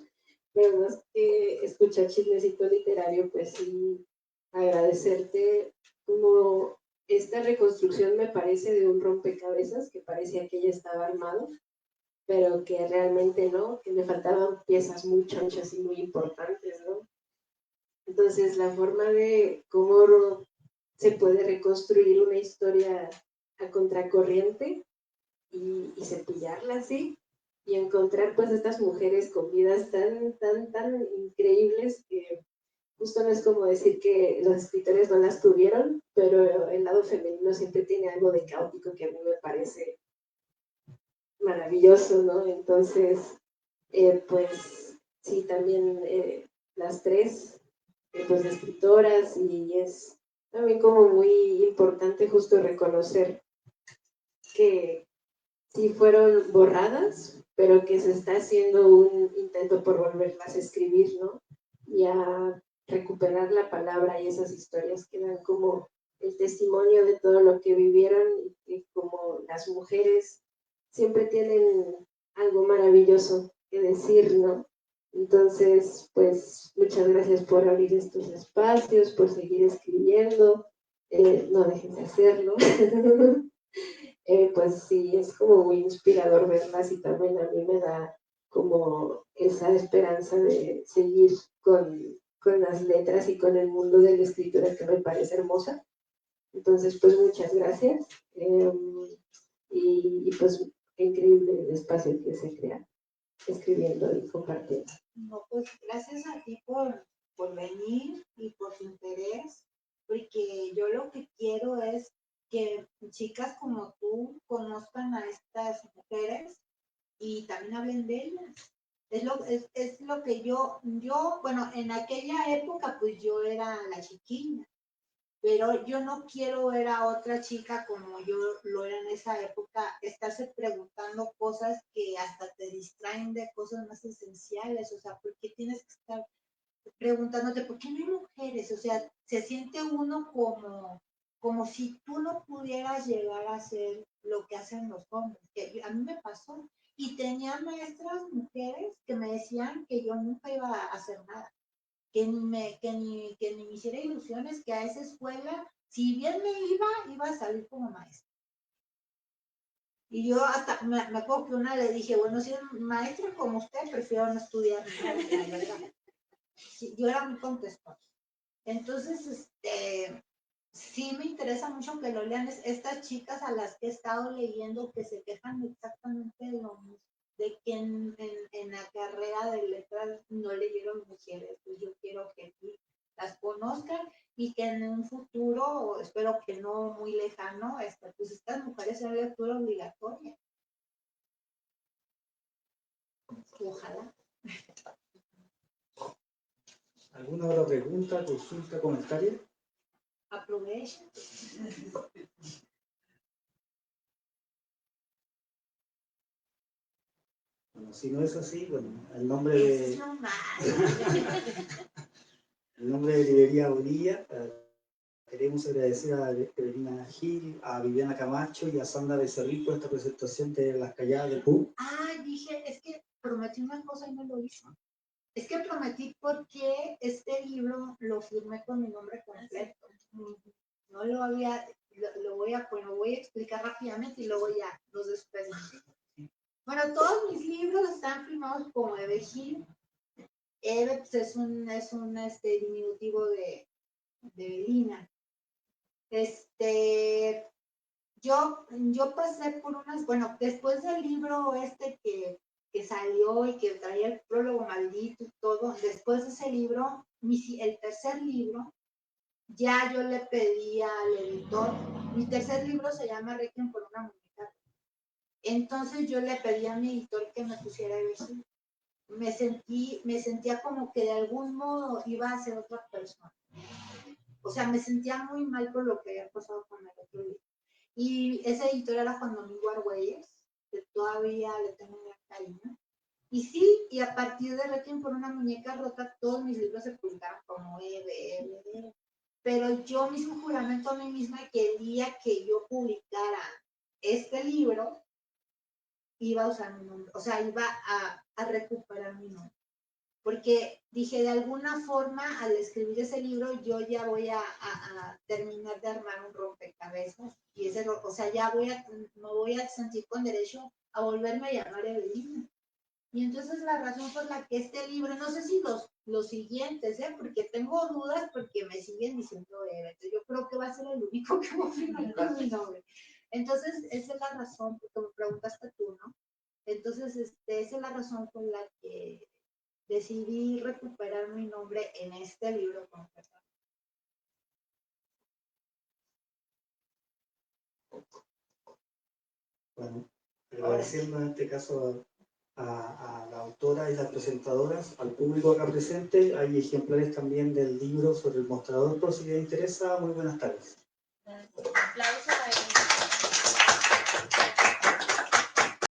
Pero más que escuchar chismecito literario, pues sí, agradecerte como esta reconstrucción me parece de un rompecabezas que parecía que ya estaba armado, pero que realmente no, que le faltaban piezas muy chonchas y muy importantes, ¿no? Entonces, la forma de cómo se puede reconstruir una historia a contracorriente y cepillarla así, y encontrar pues estas mujeres con vidas tan increíbles que justo no es como decir que los escritores no las tuvieron, pero el lado femenino siempre tiene algo de caótico que a mí me parece maravilloso, ¿no? Entonces, pues sí, también las tres, pues escritoras, y es también como muy importante justo reconocer que sí fueron borradas, pero que se está haciendo un intento por volverlas a escribir, ¿no? Y a recuperar la palabra y esas historias que dan como el testimonio de todo lo que vivieron y que como las mujeres siempre tienen algo maravilloso que decir, ¿no? Entonces, pues muchas gracias por abrir estos espacios, por seguir escribiendo, no dejen de hacerlo. Pues sí, es como muy inspirador verlas y también a mí me da como esa esperanza de seguir con las letras y con el mundo de la escritura que me parece hermosa. Entonces, pues muchas gracias y pues qué increíble el espacio que se crea escribiendo y compartiendo.
No, pues gracias a ti por venir y por tu interés, porque yo lo que quiero es que chicas como tú conozcan a estas mujeres y también hablen de ellas. Es lo que bueno, en aquella época pues yo era la chiquilla, pero yo no quiero ver a otra chica como yo lo era en esa época, estarse preguntando cosas que hasta te distraen de cosas más esenciales. O sea, ¿por qué tienes que estar preguntándote por qué no hay mujeres? O sea, se siente uno como si tú no pudieras llegar a hacer lo que hacen los hombres, que a mí me pasó. Y tenía maestras mujeres que me decían que yo nunca iba a hacer nada, que ni me hiciera ilusiones, que a esa escuela, si bien me iba a salir como maestra. Y yo hasta me acuerdo que una le dije, bueno, si es maestra como usted, prefiero no estudiar nada, la verdad. Sí, yo era muy contestona. Entonces, sí me interesa mucho que lo lean. Estas chicas a las que he estado leyendo que se quejan exactamente de lo mismo, de que en la carrera de letras no leyeron mujeres. Pues yo quiero que aquí las conozcan y que en un futuro, espero que no muy lejano, pues estas mujeres sean lectura obligatoria. Ojalá.
¿Alguna otra pregunta, consulta, comentario?
Aprovecha.
Bueno, si no es así, bueno, el nombre de Librería Bonilla, queremos agradecer a Evelina Gil, a Viviana Camacho y a Sandra Becerril por esta presentación de Las Calladas del PUB.
Dije, es que prometí una cosa y no lo hizo. Es que prometí porque este libro lo firmé con mi nombre completo. No lo había, voy a explicar rápidamente y luego ya los después. Bueno, todos mis libros están firmados como Eve Gil. Eve pues, es un diminutivo de Belina. Yo pasé por unas, bueno, después del libro que salió y que traía el prólogo maldito y todo, después de ese libro, el tercer libro, ya yo le pedí al editor, mi tercer libro se llama Requiem por una muñeca. Entonces yo le pedí a mi editor que me pusiera Evejín. Me sentía como que de algún modo iba a ser otra persona. O sea, me sentía muy mal por lo que había pasado con el otro libro. Y ese editor era Juan Domingo Argüelles, que todavía le tengo un gran cariño. Y sí, y a partir de Requiem por una muñeca rota, todos mis libros se publicaron como Eve. Pero yo me hice un juramento a mí misma que el día que yo publicara este libro, iba a usar mi nombre, o sea, iba a recuperar mi nombre. Porque dije, de alguna forma, al escribir ese libro, yo ya voy a terminar de armar un rompecabezas. Y o sea, ya me voy a sentir con derecho a volverme a llamar Evelina. Y entonces la razón por la que este libro, no sé si los siguientes, porque tengo dudas porque me siguen diciendo Eva. Entonces yo creo que va a ser el único que va a firmar con mi nombre. Entonces, esa es la razón, porque me preguntaste tú, ¿no? Entonces, esa es la razón por la que decidí recuperar mi nombre en este libro concreto.
Bueno, agradeciendo en este caso a la autora y las presentadoras, al público acá presente. Hay ejemplares también del libro sobre el mostrador por si les interesa. Muy buenas tardes.
Un aplauso a